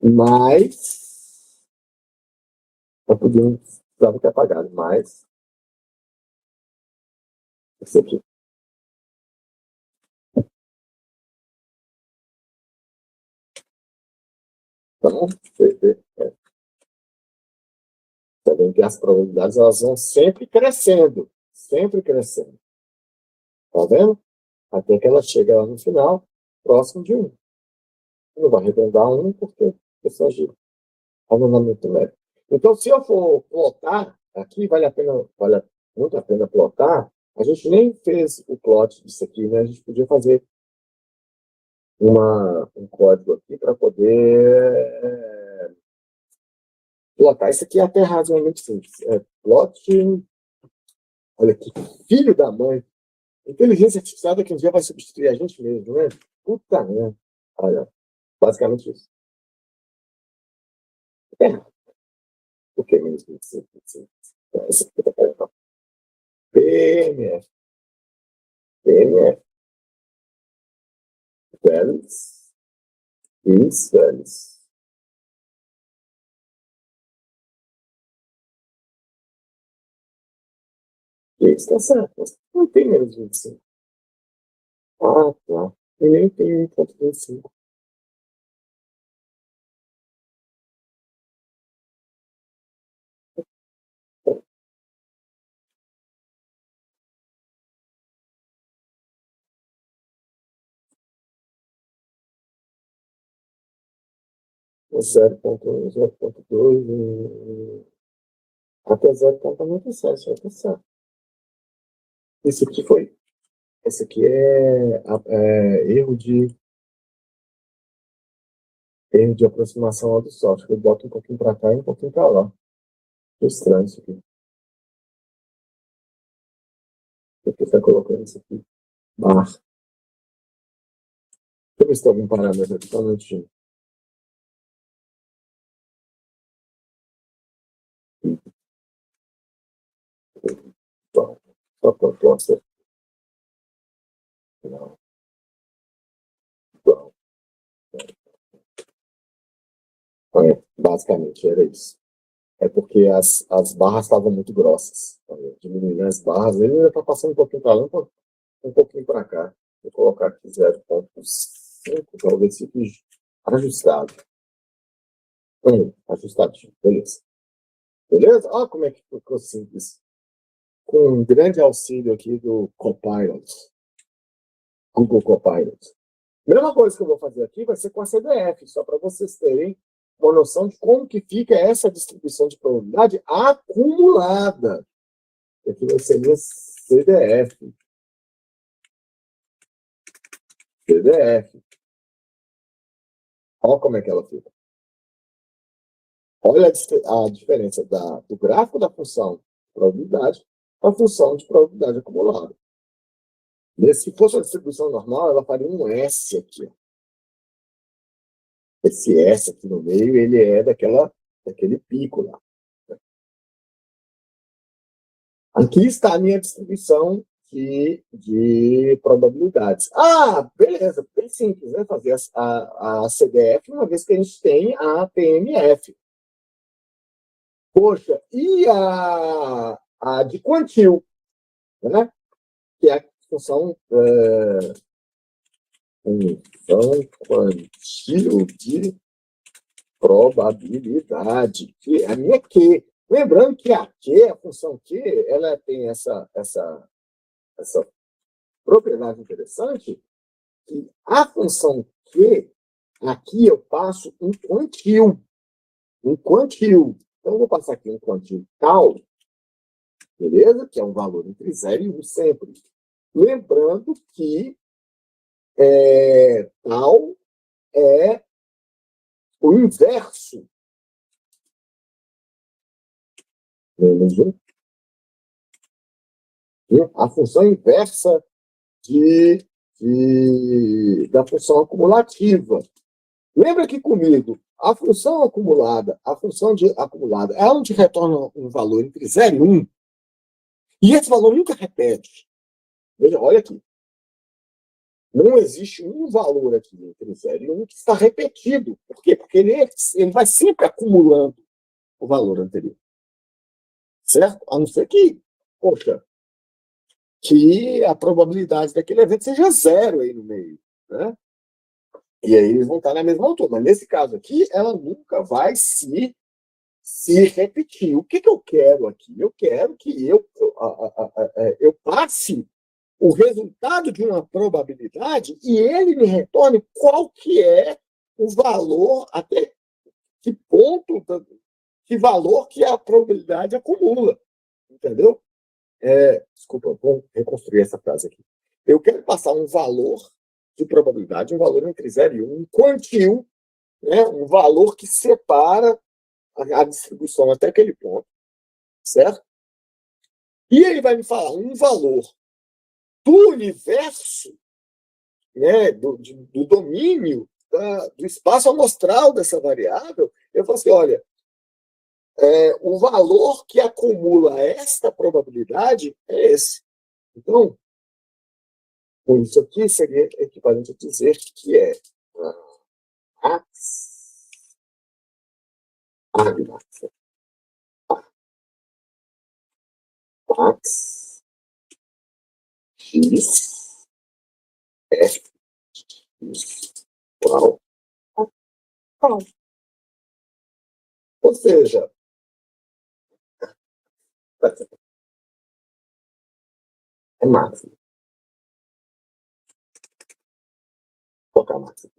mais, eu podia precisava ter apagado, mais isso aqui. Então, tá vendo que as probabilidades elas vão sempre crescendo, sempre crescendo. Tá vendo? Até que ela chega lá no final, próximo de 1. Não vai arredondar 1 porque é só giro. Arredondamento médio. Então, se eu for plotar, aqui vale muito a pena plotar. A gente nem fez o plot disso aqui, né? A gente podia fazer um código aqui para poder plotar. Isso aqui é até razoavelmente simples. Plot, olha aqui, filho da mãe. Inteligência artificial daqui a um dia vai substituir a gente mesmo, né? Puta merda. Olha, basicamente isso. Por que menos 25? Essa aqui tá pegando. PMF. PMF. Values. Is values. E isso tá certo. Mas não tem menos 25. Ah, tá. E nem tem 1.25. O 0.1, 0.2, até 0.97, vai tá certo. Esse aqui foi. Esse aqui é erro de aproximação lá do software. Eu boto um pouquinho para cá e um pouquinho para lá. Que estranho isso aqui. Por que está colocando isso aqui? Deixa eu ver se tem algum parâmetro aqui. Só um minutinho. Só proposta. Não. Basicamente era isso. É porque as barras estavam muito grossas. Diminuindo as barras, ele ainda está passando um pouquinho para lá, um pouquinho para cá. Vou colocar aqui 0.5, talvez fique ajustado. Ajustadinho, beleza. Beleza? Olha como é que ficou simples. Com um grande auxílio aqui do Copilot. Google Copilot. Mesma coisa que eu vou fazer aqui vai ser com a CDF, só para vocês terem uma noção de como que fica essa distribuição de probabilidade acumulada. Aqui vai ser minha CDF. CDF. Olha como é que ela fica. Olha a diferença do gráfico da função de probabilidade para a função de probabilidade acumulada. Se fosse uma distribuição normal, ela faria um S aqui. Esse S aqui no meio, ele é daquele pico lá. Aqui está a minha distribuição de probabilidades. Beleza, bem simples, né? Fazer a CDF, uma vez que a gente tem a PMF. Poxa, e a de quantil, né? Que é a função quantil de probabilidade, que é a minha Q. Lembrando que a Q, a função Q, ela tem essa propriedade interessante, que a função Q, aqui eu passo um quantil. Um quantil. Então, eu vou passar aqui um quantil tal, beleza? Que é um valor entre 0 e 1 sempre. Lembrando que tal é o inverso. Menos 1. A função inversa da função acumulativa. Lembra aqui comigo, a função acumulada, ela te retorna um valor entre 0 e 1, e esse valor nunca repete. Veja, olha aqui. Não existe um valor aqui entre 0 e 1 que está repetido. Por quê? Porque ele vai sempre acumulando o valor anterior. Certo? A não ser que, poxa, que a probabilidade daquele evento seja 0 aí no meio, né? E aí eles vão estar na mesma altura. Mas nesse caso aqui, ela nunca vai se repetir. O que eu quero aqui? Eu quero que eu passe o resultado de uma probabilidade e ele me retorne qual que é o valor, até que ponto, que valor que a probabilidade acumula. Entendeu? Desculpa, vou reconstruir essa frase aqui. Eu quero passar um valor de probabilidade, um valor entre 0 e 1, um quantil, né, um valor que separa a distribuição até aquele ponto, certo? E ele vai me falar um valor do universo, né, do domínio, do espaço amostral dessa variável. Eu falo assim, olha, o valor que acumula esta probabilidade é esse. Então, com isso aqui seria equivalente a dizer que é max x f igual a tal. Ou seja, é máximo. Vou colocar máximo.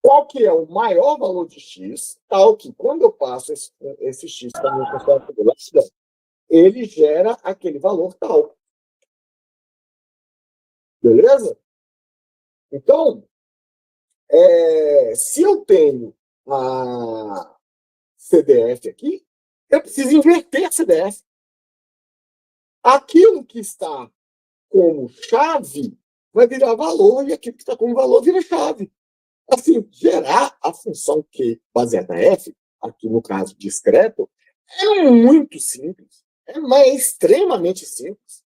Qual que é o maior valor de x, tal que quando eu passo esse x para a minha população, ele gera aquele valor tal. Beleza? Então, se eu tenho a CDF aqui, eu preciso inverter a CDF. Aquilo que está como chave vai virar valor, e aquilo que está como valor vira chave. Assim, gerar a função Q baseada na F, aqui no caso discreto, é muito simples. É extremamente simples.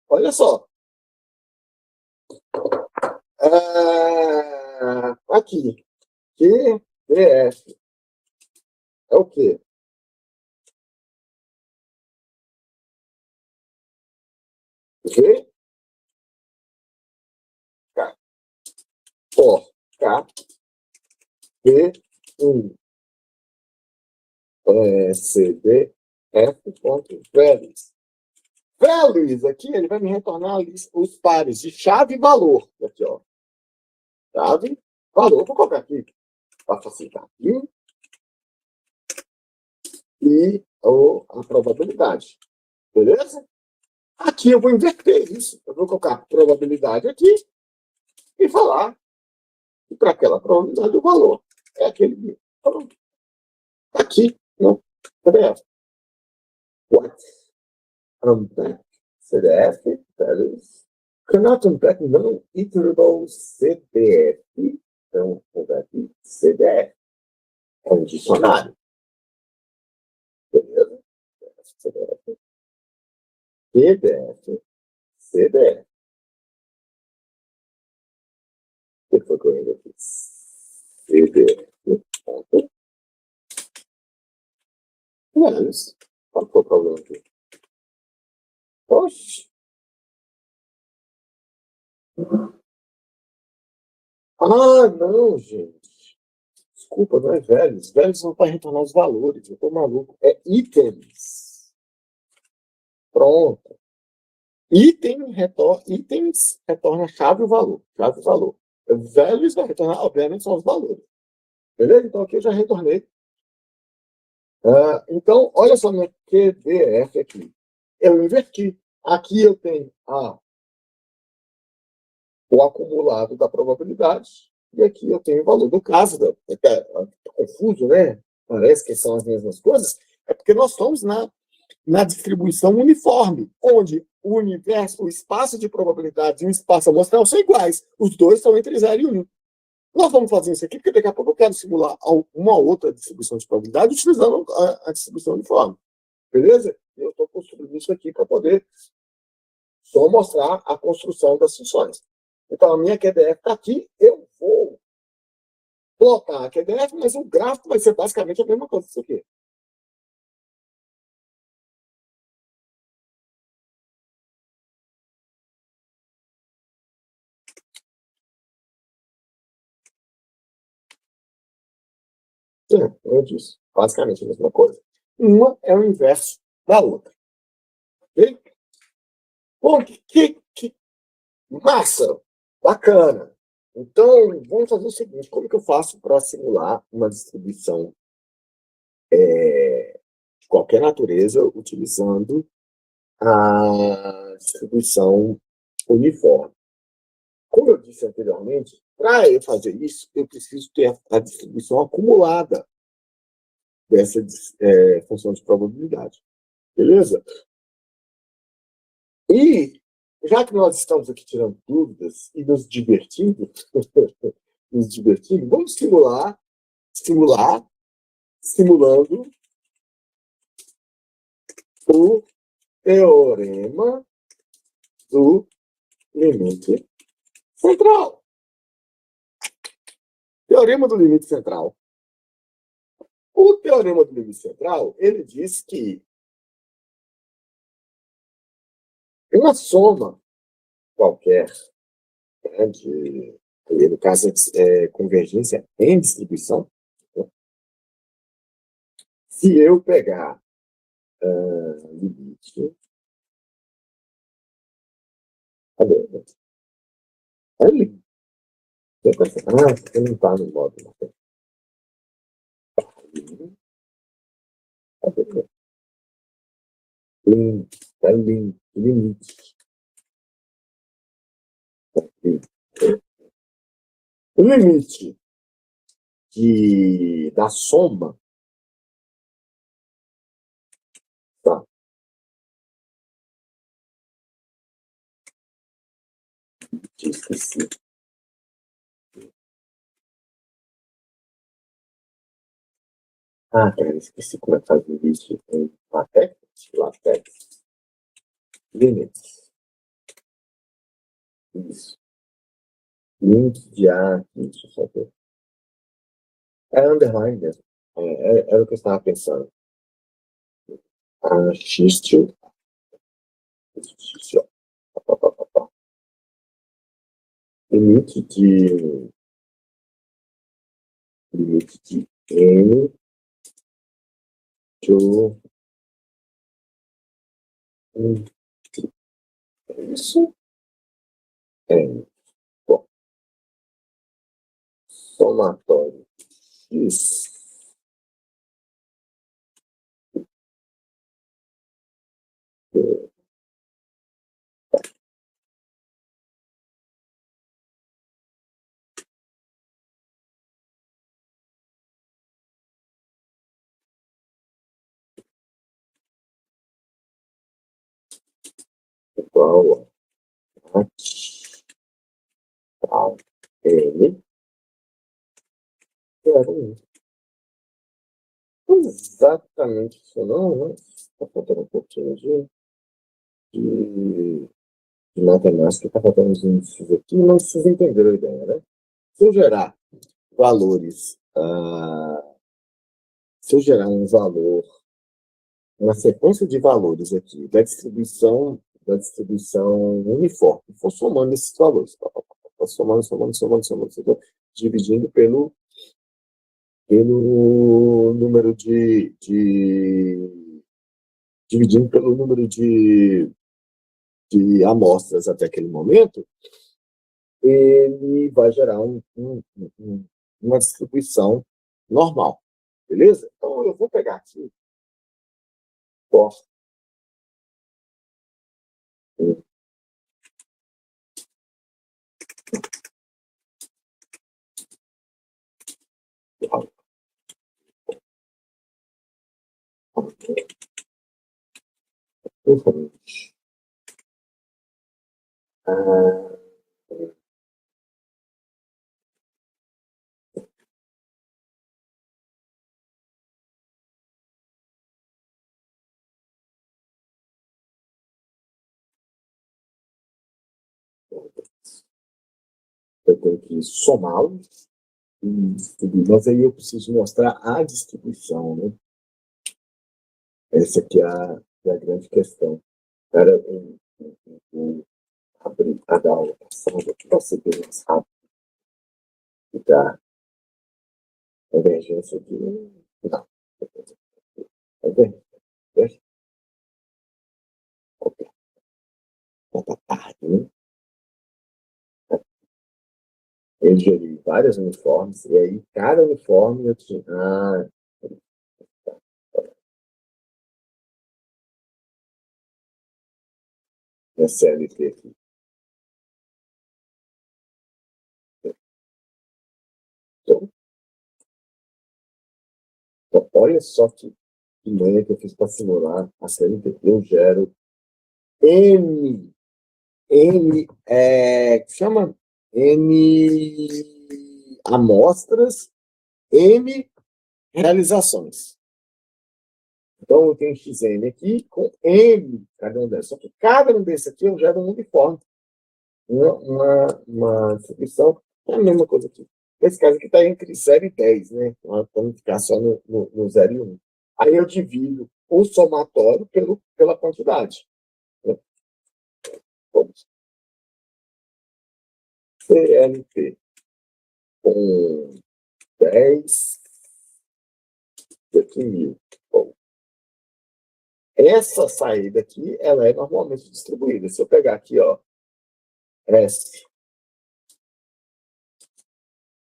Olha só. Aqui. QDF. É o quê? G, K. Ó, K, P, 1. CD, F, ponto, values. Values, aqui, ele vai me retornar os pares de chave e valor. Aqui, ó. Chave, valor. Vou colocar aqui para facilitar. E a probabilidade. Beleza? Aqui eu vou inverter isso. Eu vou colocar probabilidade aqui e falar E para aquela probabilidade, o valor é aquele. Pronto. Aqui, no PDF. What? Unpack CDF, that is. Cannot unpack non-iterable CDF. Então, vou dar aqui CDF. É um dicionário. Beleza? CDF. PDF. CDF. O que foi que eu ainda fiz? CDF. Menos. Qual foi o problema aqui? Oxi. Ah, não, gente. Desculpa, não é velhos. Velhos não vai retornar os valores. Eu tô maluco. É itens. Pronto. Itens retorna chave e valor. Chave e valor. Velhos vai retornar, obviamente, são os valores. Beleza? Então aqui eu já retornei. Então, olha só minha QDF aqui. Eu inverti. Aqui eu tenho o acumulado da probabilidade e aqui eu tenho o valor do caso. Tá confuso, né? Parece que são as mesmas coisas. É porque nós estamos na distribuição uniforme, onde o universo, o espaço de probabilidade e o espaço amostral são iguais. Os dois são entre 0 e 1. Nós vamos fazer isso aqui porque daqui a pouco eu quero simular uma outra distribuição de probabilidade utilizando a distribuição uniforme. Beleza? Eu estou construindo isso aqui para poder só mostrar a construção das funções. Então, a minha QDF está aqui. Eu vou plotar a QDF, mas o gráfico vai ser basicamente a mesma coisa que isso aqui. Eu disse. Basicamente a mesma coisa. Uma é o inverso da outra. Ok? Bom, que massa! Bacana! Então, vamos fazer o seguinte: como que eu faço para simular uma distribuição de qualquer natureza utilizando a distribuição uniforme? Como eu disse anteriormente, para eu fazer isso, eu preciso ter a distribuição acumulada dessa função de probabilidade. Beleza? E, já que nós estamos aqui tirando dúvidas e nos divertindo, vamos simulando o teorema do limite central. Teorema do limite central. O teorema do limite central, ele diz que uma soma qualquer, né, no caso, convergência em distribuição, né, se eu pegar limite. Cadê? Ali. Você não está no modo. Cadê? Limite. O limite da soma. Tá? Esqueci. Cara, esqueci como é que faz o limite em LaTeX. Limites. Isso. Limite de A, deixa eu só ver. É underline mesmo. Era o que eu estava pensando. Xistio. Limite de N to isso bom, somatório X igual a tal N, 0,1. Exatamente isso não, né? Está faltando um pouquinho de matemática, está faltando os índices aqui, mas vocês entenderam a ideia, né? Se eu gerar valores, se eu gerar um valor, uma sequência de valores aqui da distribuição uniforme, for somando esses valores, somando, dividindo pelo número dividindo pelo número de amostras até aquele momento, ele vai gerar uma distribuição normal, beleza? Então, eu vou pegar aqui, posso, eu tenho que somá-lo e distribuir, mas aí eu preciso mostrar a distribuição, né? Essa aqui é a grande questão. Cara, eu abri a da aula passada para ser bem mais rápido e dar convergência aqui. Não. Convergência. Tá tarde, né? Eu gerei várias uniformes, e aí cada uniforme eu tinha. Minha CLT aqui. Então, olha só que manha que eu fiz para simular a CLT. Eu gero N, chama N amostras, N realizações. Então, eu tenho XN aqui com N cada um desses. Só que cada um desses aqui eu gero um uniforme. Uma distribuição. É a mesma coisa aqui. Nesse caso aqui está entre 0 e 10, né? Então, vamos ficar só no 0 e 1. Aí eu divido o somatório pela quantidade. Né? Vamos. CLT com 10 daqui 1.000. Bom, essa saída aqui, ela é normalmente distribuída. Se eu pegar aqui, ó, S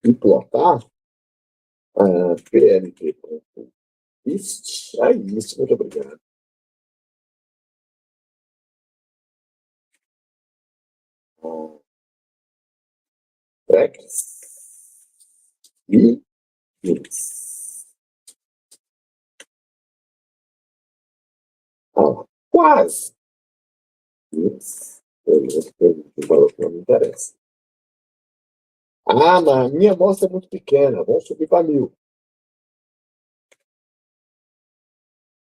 e plotar, PLT com ist, isso, muito obrigado. Tracks e mix. Quase. Mix. O valor que não me interessa. Mas a minha amostra é muito pequena. Vamos subir para 1.000.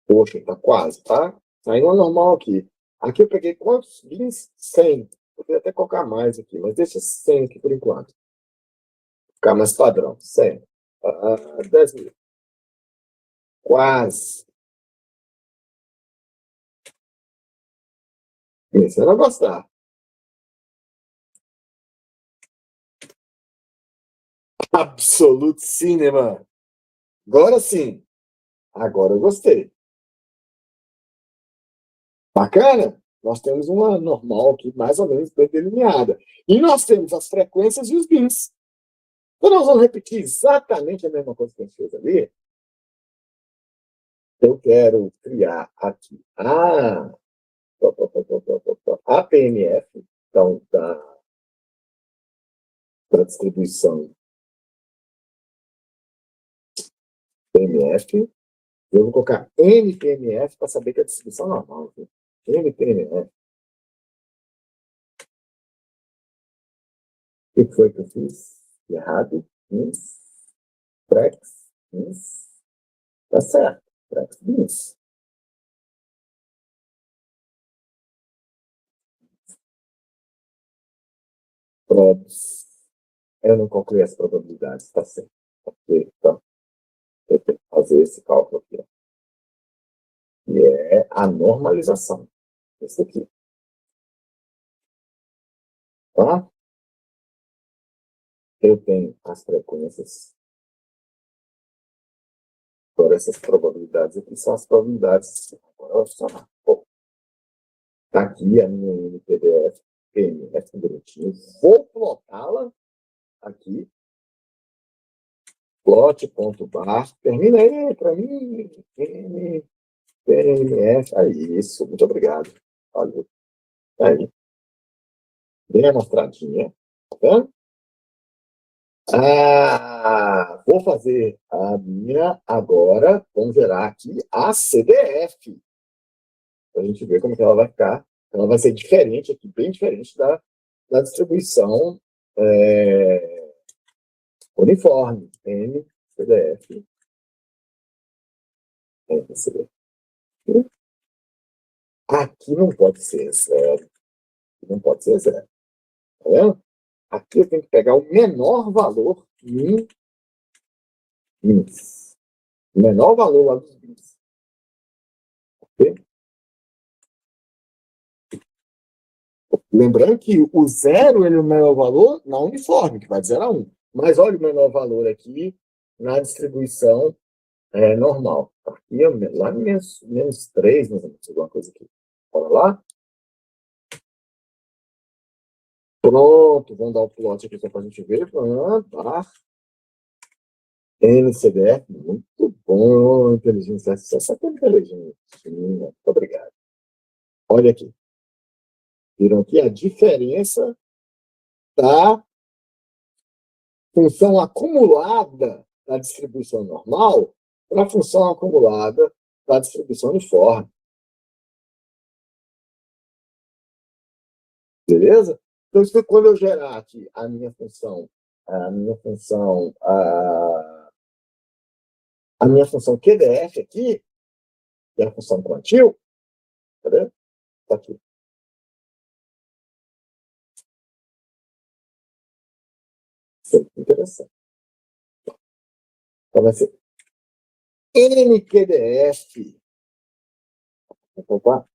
Poxa, tá quase, tá? Saindo normal aqui. Aqui eu peguei quantos bins? 100. Poderia até colocar mais aqui, mas deixa 100 aqui por enquanto. Ficar mais padrão. 100. 10.000. Quase. Começando a gostar. Absolute Cinema. Agora sim. Agora eu gostei. Bacana? Nós temos uma normal aqui, mais ou menos bem delineada. E nós temos as frequências e os bins. Então, nós vamos repetir exatamente a mesma coisa que a gente fez ali. Eu quero criar aqui a PMF, então, da distribuição PMF. Eu vou colocar NPMF para saber que é a distribuição normal. NPMF. O que foi que eu fiz? Errado. Prex. Tá certo. Prex. Bis. Probs. Eu não concluí as probabilidades, tá certo. Ok, então, eu tenho que fazer esse cálculo aqui, ó. E é a normalização. Esse aqui. Tá? Eu tenho as frequências. Agora, essas probabilidades aqui são as probabilidades. Agora, eu vou bom, tá aqui a minha NPDF, PMF bonitinho. Vou plotá-la aqui. Plot.bar. Termina aí para mim. PMF. Aí, isso. Muito obrigado. Valeu. Aí. Bem amostradinha. Tá vendo? Vou fazer a minha agora. Vamos gerar aqui a CDF. Para a gente ver como que ela vai ficar. Ela vai ser diferente aqui, bem diferente da distribuição uniforme. N, CDF. N, CDF. Aqui não pode ser zero. Não pode ser zero. Tá vendo? Aqui eu tenho que pegar o menor valor em bins. O menor valor lá dos bins. Ok? Lembrando que o zero ele é o menor valor na uniforme, que vai de 0 a 1. Mas olha o menor valor aqui na distribuição normal. Aqui, lá em menos 3, mais ou menos, alguma coisa aqui. Bora lá. Pronto, vamos dar o plot aqui só para a gente ver. Tá. NCDF, muito bom. Inteligência artificial, só que é inteligente. Muito obrigado. Olha aqui. Viram aqui a diferença da função acumulada da distribuição normal para a função acumulada da distribuição uniforme. Beleza? Então, isso quando eu gerar aqui a minha função QDF aqui, que é a função quantil, tá vendo? Tá aqui. Isso é interessante. Então, vai ser NQDF. Opa.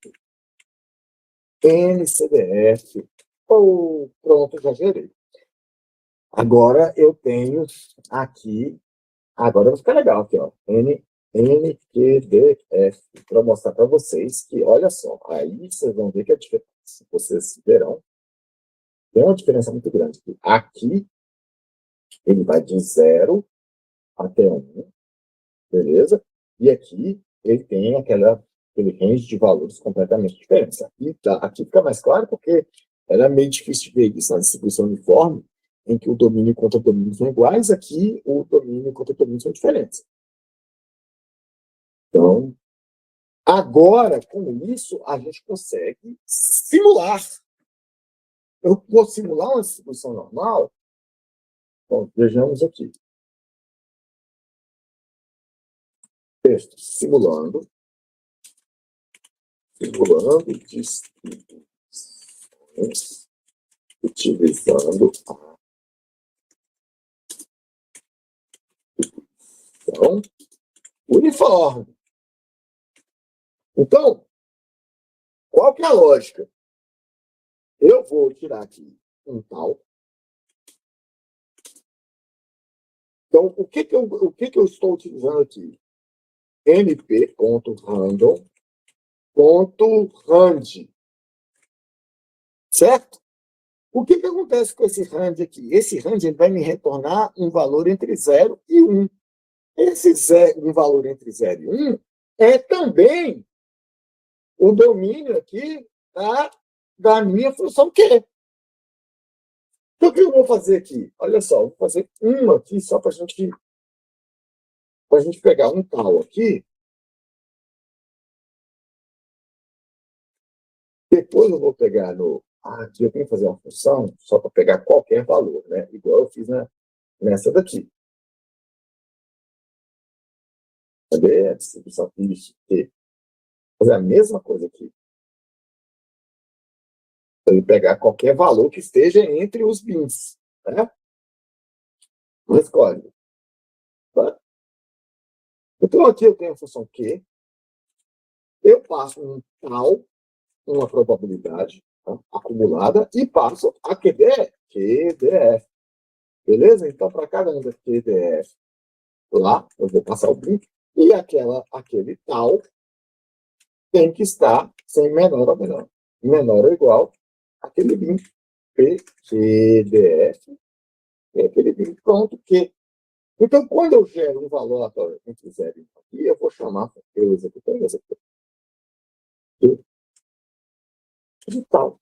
NCDF. Pronto, já gerei. Agora eu tenho aqui. Agora vai ficar legal aqui, ó. NQDF. Para mostrar para vocês que, olha só, aí vocês vão ver que a diferença, vocês verão, tem uma diferença muito grande. Aqui, ele vai de 0 até 1, beleza? E aqui, ele tem aquele range de valores completamente diferentes. Aqui fica mais claro porque era meio difícil de ver isso na distribuição uniforme, em que o domínio e contra-domínio são iguais, aqui o domínio e contra-domínio são diferentes. Então, agora, com isso, a gente consegue simular. Eu vou simular uma distribuição normal. Bom, vejamos aqui. Texto, simulando distribuições utilizando a distribuição uniforme. Então, qual que é a lógica? Eu vou tirar aqui um tal. Então, o que eu estou utilizando aqui? mp.random.rand. Certo? O que acontece com esse rand aqui? Esse rand ele vai me retornar um valor entre 0 e 1. Um valor entre 0 e 1 é também o domínio aqui da minha função Q. Então, o que eu vou fazer aqui? Olha só, vou fazer uma aqui só para a gente pegar um tal aqui. Depois eu vou pegar no aqui eu tenho que fazer uma função só para pegar qualquer valor, né? Igual eu fiz nessa daqui. Cadê a distribuição list T? Fazer a mesma coisa aqui. Para pegar qualquer valor que esteja entre os bins, né? Mas escolhe. Tá? Então aqui eu tenho a função Q. Eu passo um tal, uma probabilidade, tá, acumulada, e passo a QDF. Beleza? Então, para cada um da QDF lá, eu vou passar o bin, e aquele tal tem que estar sem menor ou menor. Menor ou igual àquele bin QDF, e aquele bin pronto, Q. Então, quando eu gero um valor aleatório entre 0 e 1 aqui, eu vou chamar eu executor e executor. De tal.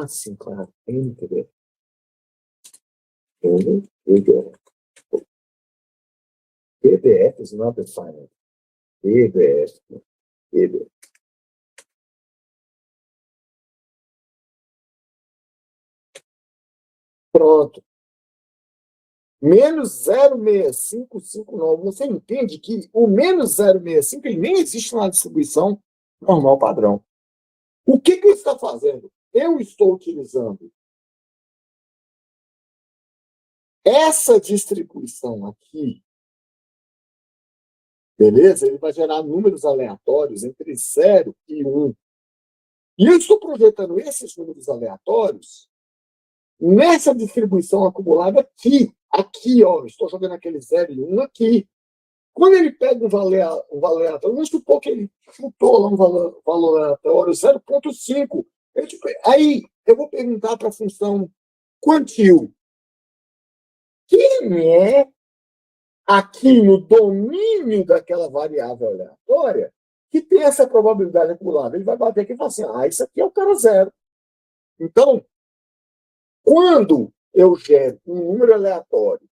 Sim, claro. Entender. PDF is not defined. PDF. PDF. Pronto. Menos 0,6559. Você entende que o menos 0,65 ele nem existe na distribuição normal padrão. O que eu estou fazendo? Eu estou utilizando essa distribuição aqui, beleza? Ele vai gerar números aleatórios entre 0 e 1. E eu estou projetando esses números aleatórios nessa distribuição acumulada aqui. Aqui, ó, estou jogando aquele 0 e 1 aqui. Quando ele pega um valor aleatório, vamos supor que ele chutou lá um valor aleatório 0,5. Aí eu vou perguntar para a função quantil. Quem é aqui no domínio daquela variável aleatória que tem essa probabilidade acumulada? Ele vai bater aqui e falar assim, isso aqui é o cara 0. Então, quando eu gero um número aleatório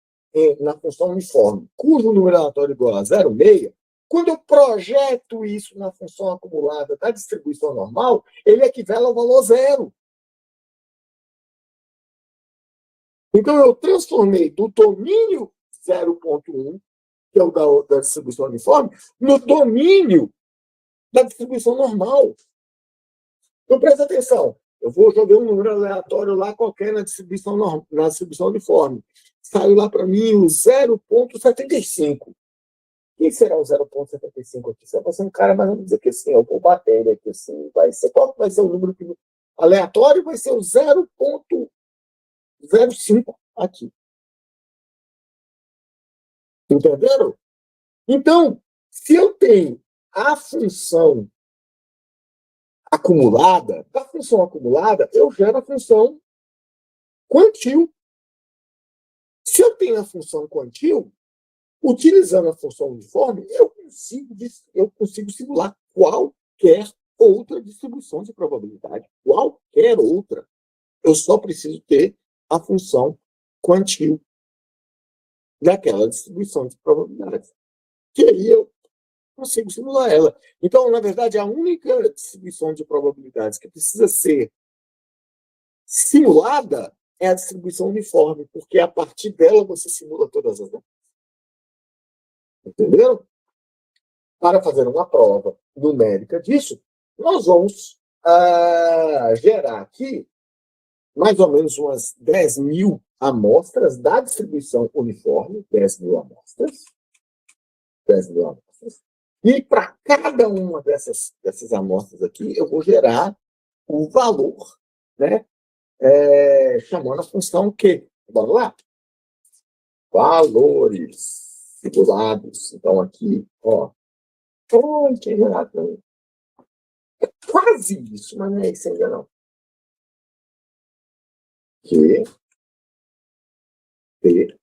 na função uniforme, cujo número aleatório é igual a 0,6, quando eu projeto isso na função acumulada da distribuição normal, ele equivale ao valor 0. Então, eu transformei do domínio 0,1, que é o da distribuição uniforme, no domínio da distribuição normal. Então, presta atenção. Eu vou jogar um número aleatório lá qualquer na distribuição uniforme. Saiu lá para mim o 0,75. O que será o 0,75 aqui? Você vai ser um cara mais ou menos aqui assim. Eu vou bater ele aqui assim. Qual vai ser o número aleatório? Vai ser o 0,05 aqui. Entenderam? Então, se eu tenho a função acumulada, da função acumulada, eu gero a função quantil. Se eu tenho a função quantil, utilizando a função uniforme, eu consigo simular qualquer outra distribuição de probabilidade. Qualquer outra. Eu só preciso ter a função quantil daquela distribuição de probabilidades. Que aí eu consigo simular ela. Então, na verdade, a única distribuição de probabilidades que precisa ser simulada é a distribuição uniforme, porque a partir dela você simula todas as. Entenderam? Para fazer uma prova numérica disso, nós vamos gerar aqui mais ou menos umas 10.000 amostras da distribuição uniforme, 10.000 amostras. 10.000 amostras. E para cada uma dessas amostras aqui, eu vou gerar o valor, né? Chamando a função Q. Vamos lá? Valores simulados. Então, aqui, ó. Tinha gerado também. É quase isso, mas não é isso ainda não. Q, T,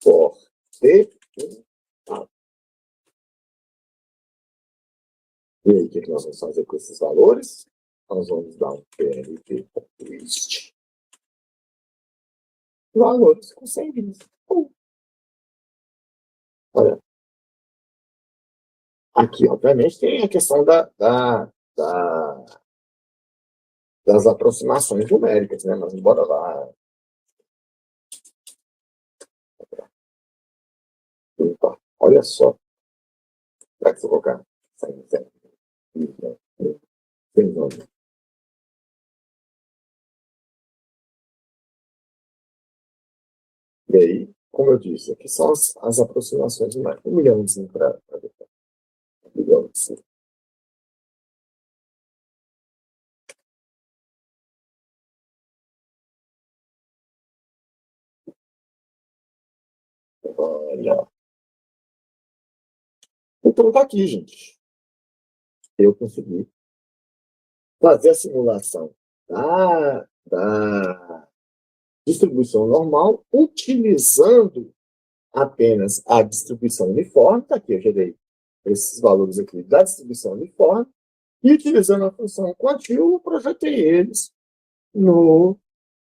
for, T, e aí, o que nós vamos fazer com esses valores? Nós vamos dar um PLT.list. Valores com 100 bits. Olha. Aqui, obviamente, tem a questão da das aproximações numéricas, né? Mas bora lá. Opa, olha só. Será que se eu colocar? Sem nome. E aí, como eu disse, aqui são as aproximações numéricas. 1 milhãozinho para ver. 1 milhãozinho. Olha. Então tá aqui, gente. Eu consegui fazer a simulação da distribuição normal utilizando apenas a distribuição uniforme. Tá aqui, eu gerei esses valores aqui da distribuição uniforme e utilizando a função quantil, eu projetei eles no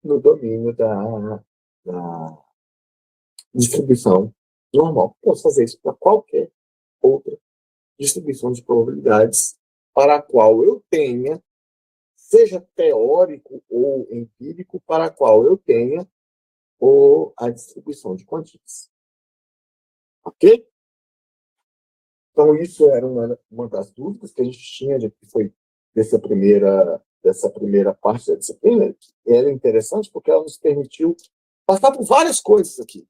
domínio da distribuição normal. Posso fazer isso para qualquer outra distribuição de probabilidades para a qual eu tenha, seja teórico ou empírico, para a qual eu tenha a distribuição de quantias. Ok? Então, isso era uma das dúvidas que a gente tinha, que foi dessa primeira parte da disciplina. Era interessante porque ela nos permitiu passar por várias coisas aqui.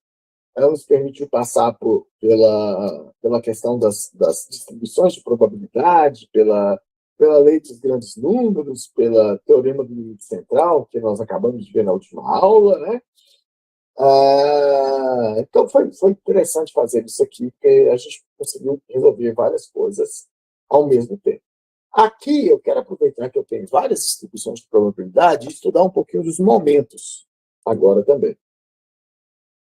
Ela nos permitiu passar pela questão das distribuições de probabilidade, pela lei dos grandes números, pela teorema do limite central, que nós acabamos de ver na última aula, né? Então, foi interessante fazer isso aqui, porque a gente conseguiu resolver várias coisas ao mesmo tempo. Aqui, eu quero aproveitar que eu tenho várias distribuições de probabilidade e estudar um pouquinho dos momentos agora também.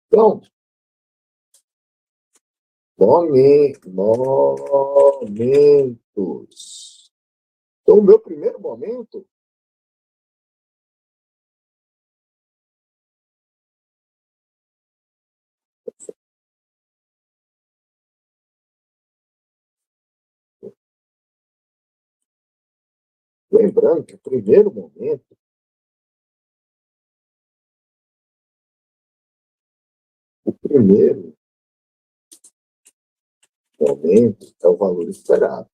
Então, momentos. Então, o meu primeiro momento lembrando que o primeiro momento é o valor esperado.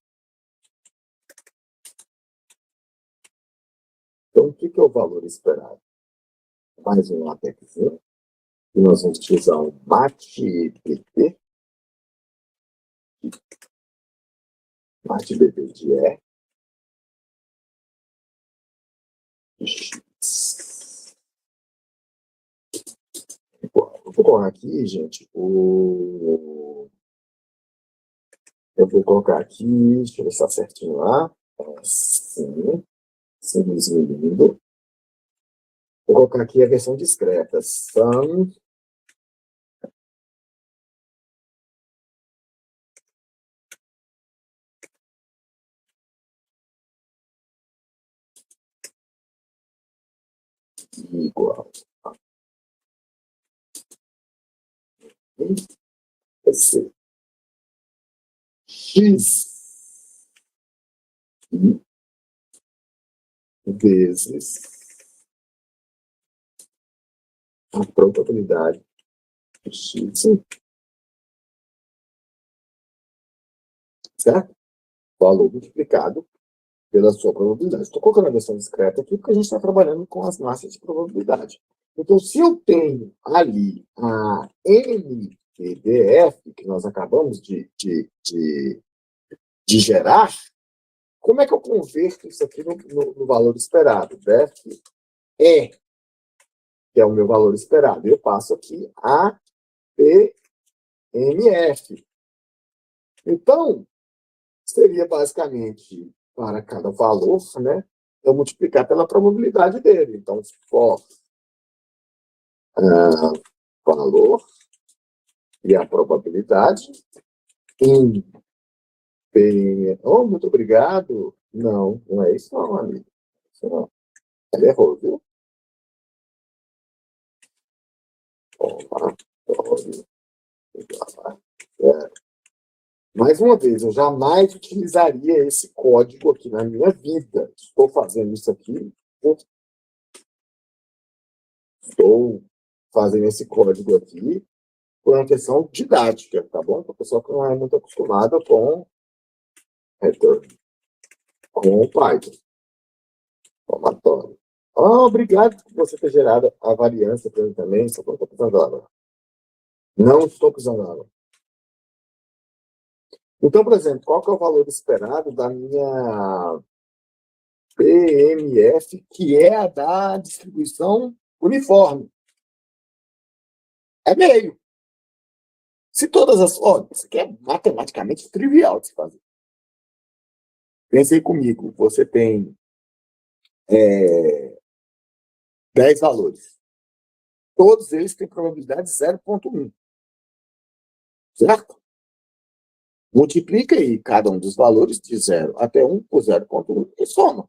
Então, o que é o valor esperado? Mais um lapexzinho. E nós vamos utilizar o MAT-BT. MAT-BT de X. Eu vou colocar aqui, gente, eu vou colocar aqui, deixa eu ver se está certinho lá. Sim, simbolismo lindo. Vou colocar aqui a versão discreta. Sum igual a vai ser X vezes a probabilidade de X, certo? Valor multiplicado pela sua probabilidade. Estou colocando a versão discreta aqui porque a gente está trabalhando com as massas de probabilidade. Então, se eu tenho ali a NPDF, que nós acabamos de gerar, como é que eu converto isso aqui no valor esperado? Def E, que é o meu valor esperado. Eu passo aqui a PMF. Então, seria basicamente, para cada valor, né, eu multiplicar pela probabilidade dele. Então, for valor e a probabilidade em PMF. Oh, muito obrigado. Não, não é isso não, amigo. Isso não. Ele errou, viu? Mais uma vez, eu jamais utilizaria esse código aqui na minha vida. Estou fazendo isso aqui. Estou fazendo esse código aqui por uma questão didática, tá bom? Para a pessoa que não é muito acostumada com return, com o Python. Somatório. Obrigado por você ter gerado a variância para mim também, só que eu não estou precisando dela. Não estou precisando dela. Então, por exemplo, qual que é o valor esperado da minha PMF, que é a da distribuição uniforme? É meio. Se todas as... Olha, isso aqui é matematicamente trivial de se fazer. Pensei comigo, você tem 10 valores. Todos eles têm probabilidade de 0,1. Certo? Multiplica aí cada um dos valores de 0 até 1 por 0,1 e soma.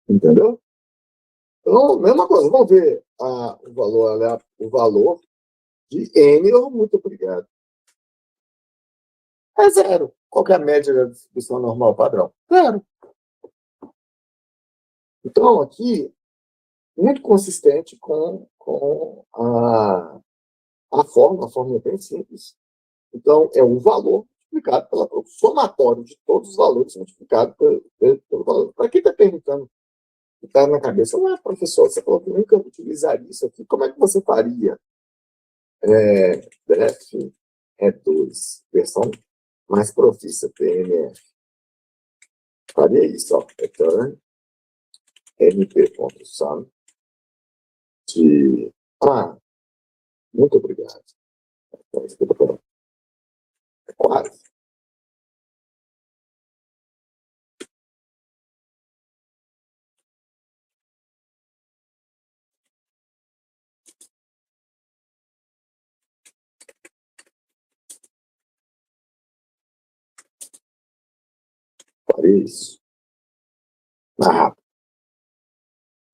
Entendeu? Então, mesma coisa, vamos ver o valor de N. Muito obrigado. É 0. Qual que é a média da distribuição normal padrão? 0. Então, aqui, muito consistente com a fórmula é bem simples. Então, é o valor multiplicado pelo somatório de todos os valores multiplicado pelo valor. Para quem está perguntando, que está na cabeça, professor, você falou que nunca utilizaria isso aqui, como é que você faria? Def E2, versão mais profissa, PMF. Faria isso, ó, return mp.sum de... muito obrigado. É quase. Faria isso.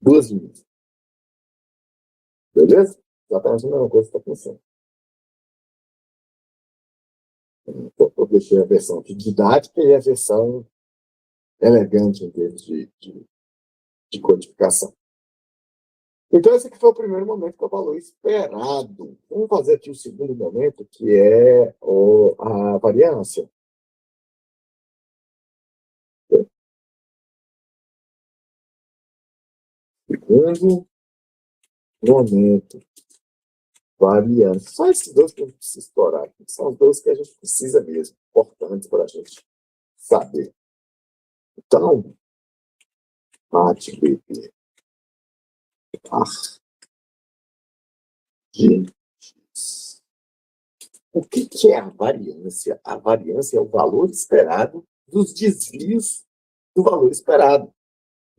2 linhas. Beleza? Exatamente a mesma coisa que está pensando. Então, eu deixei a versão de didática e a versão elegante em termos de codificação. Então, esse aqui foi o primeiro momento que é o valor esperado. Vamos fazer aqui o segundo momento, que é a variância. Segundo momento, variância. Só esses dois que a gente precisa explorar aqui. São os dois que a gente precisa mesmo, importantes para a gente saber. Então, MATBP. O que é a variância? A variância é o valor esperado dos desvios do valor esperado.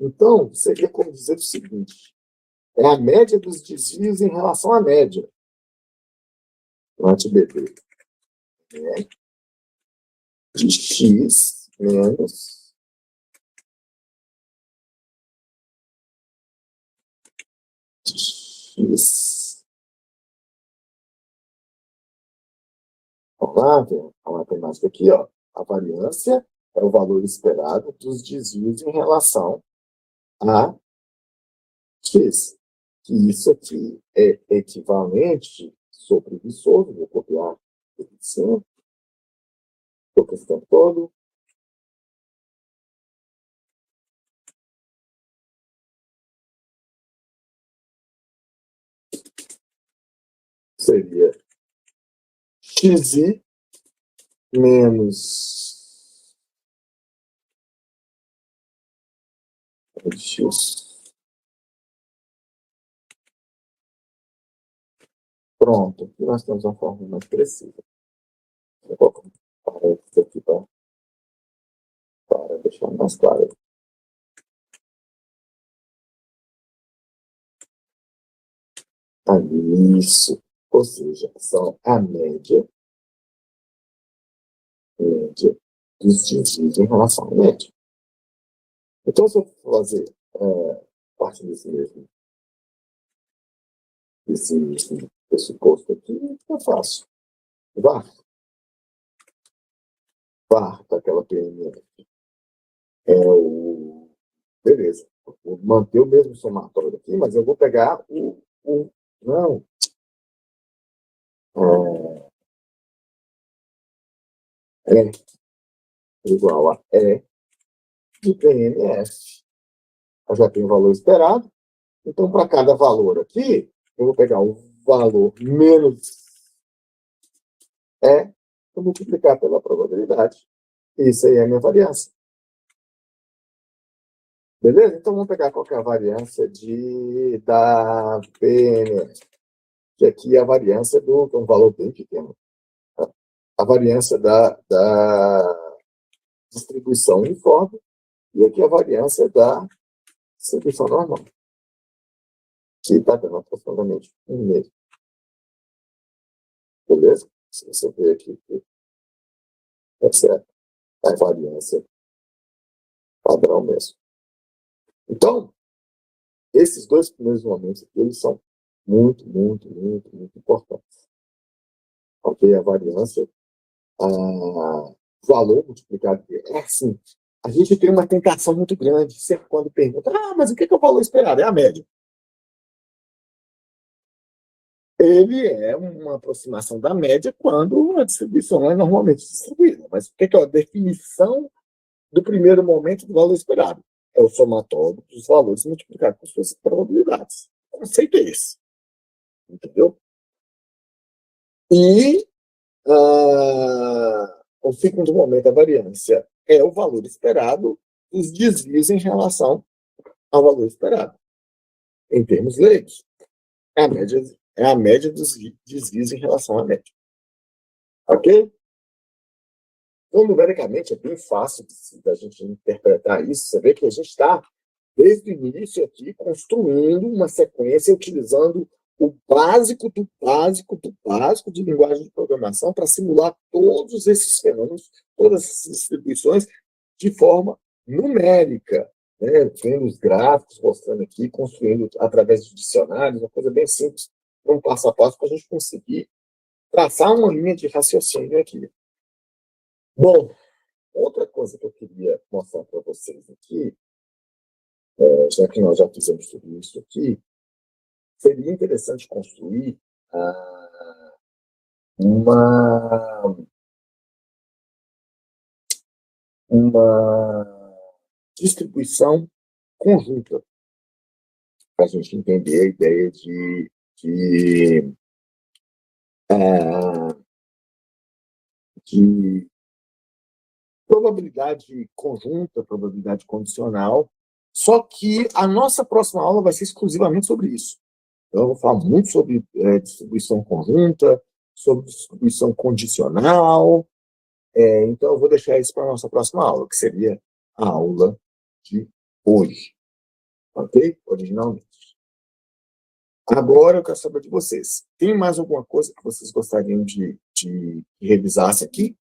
Então, seria como dizer o seguinte: é a média dos desvios em relação à média. MATBP de x menos de x. Vamos lá ver a matemática aqui, ó. A variância é o valor esperado dos desvios em relação a x. Que isso aqui é equivalente sobre visor, vou copiar aqui de cima, estou com esse tempo todo. Seria xi menos x. Pronto, aqui nós temos uma forma mais precisa. Vou colocar um parênteses aqui para deixar mais claro. Isso. Ou seja, são a média dos desvios em relação à média. Então, se eu for fazer parte desse mesmo pressuposto aqui, é fácil. Vá. par daquela PNF. Beleza. Vou manter o mesmo somatório aqui, mas eu vou pegar não. É igual a E de PNF. Eu já tenho o valor esperado. Então, para cada valor aqui, eu vou pegar o valor menos E, vou multiplicar pela probabilidade. Isso aí é a minha variância. Beleza? Então, vamos pegar qual que é a variância da PNF. Que aqui é a variância um valor bem pequeno. Tá? A variância da distribuição uniforme e aqui a variância da distribuição normal. Que está dando aproximadamente 1,5. Beleza? Se você ver aqui, essa é a variância padrão mesmo. Então, esses dois primeiros momentos aqui, eles são muito, muito, muito, muito importantes. Ok? A variância, o valor multiplicado. Assim, a gente tem uma tentação muito grande, sempre quando pergunta, mas o que é o valor esperado? É a média. Ele é uma aproximação da média quando a distribuição é normalmente distribuída. Mas o que é a definição do primeiro momento do valor esperado? É o somatório dos valores multiplicado por suas probabilidades. O conceito é esse. Entendeu? E o segundo momento da variância é o valor esperado dos desvios em relação ao valor esperado. Em termos leigos, é a média dos desvios em relação à média. Ok? Então, numericamente, é bem fácil da gente interpretar isso. Você vê que a gente está, desde o início aqui, construindo uma sequência utilizando o básico do básico do básico de linguagem de programação para simular todos esses fenômenos, todas essas distribuições de forma numérica, né? Tendo os gráficos mostrando aqui, construindo através de dicionários, uma coisa bem simples, um passo a passo para a gente conseguir traçar uma linha de raciocínio aqui. Bom, outra coisa que eu queria mostrar para vocês aqui, já que nós já fizemos tudo isso aqui, seria interessante construir uma distribuição conjunta, para a gente entender a ideia de probabilidade conjunta, probabilidade condicional, só que a nossa próxima aula vai ser exclusivamente sobre isso. Então, eu vou falar muito sobre distribuição conjunta, sobre distribuição condicional. Então, eu vou deixar isso para a nossa próxima aula, que seria a aula de hoje. Ok? Originalmente. Agora, eu quero saber de vocês. Tem mais alguma coisa que vocês gostariam de revisar aqui?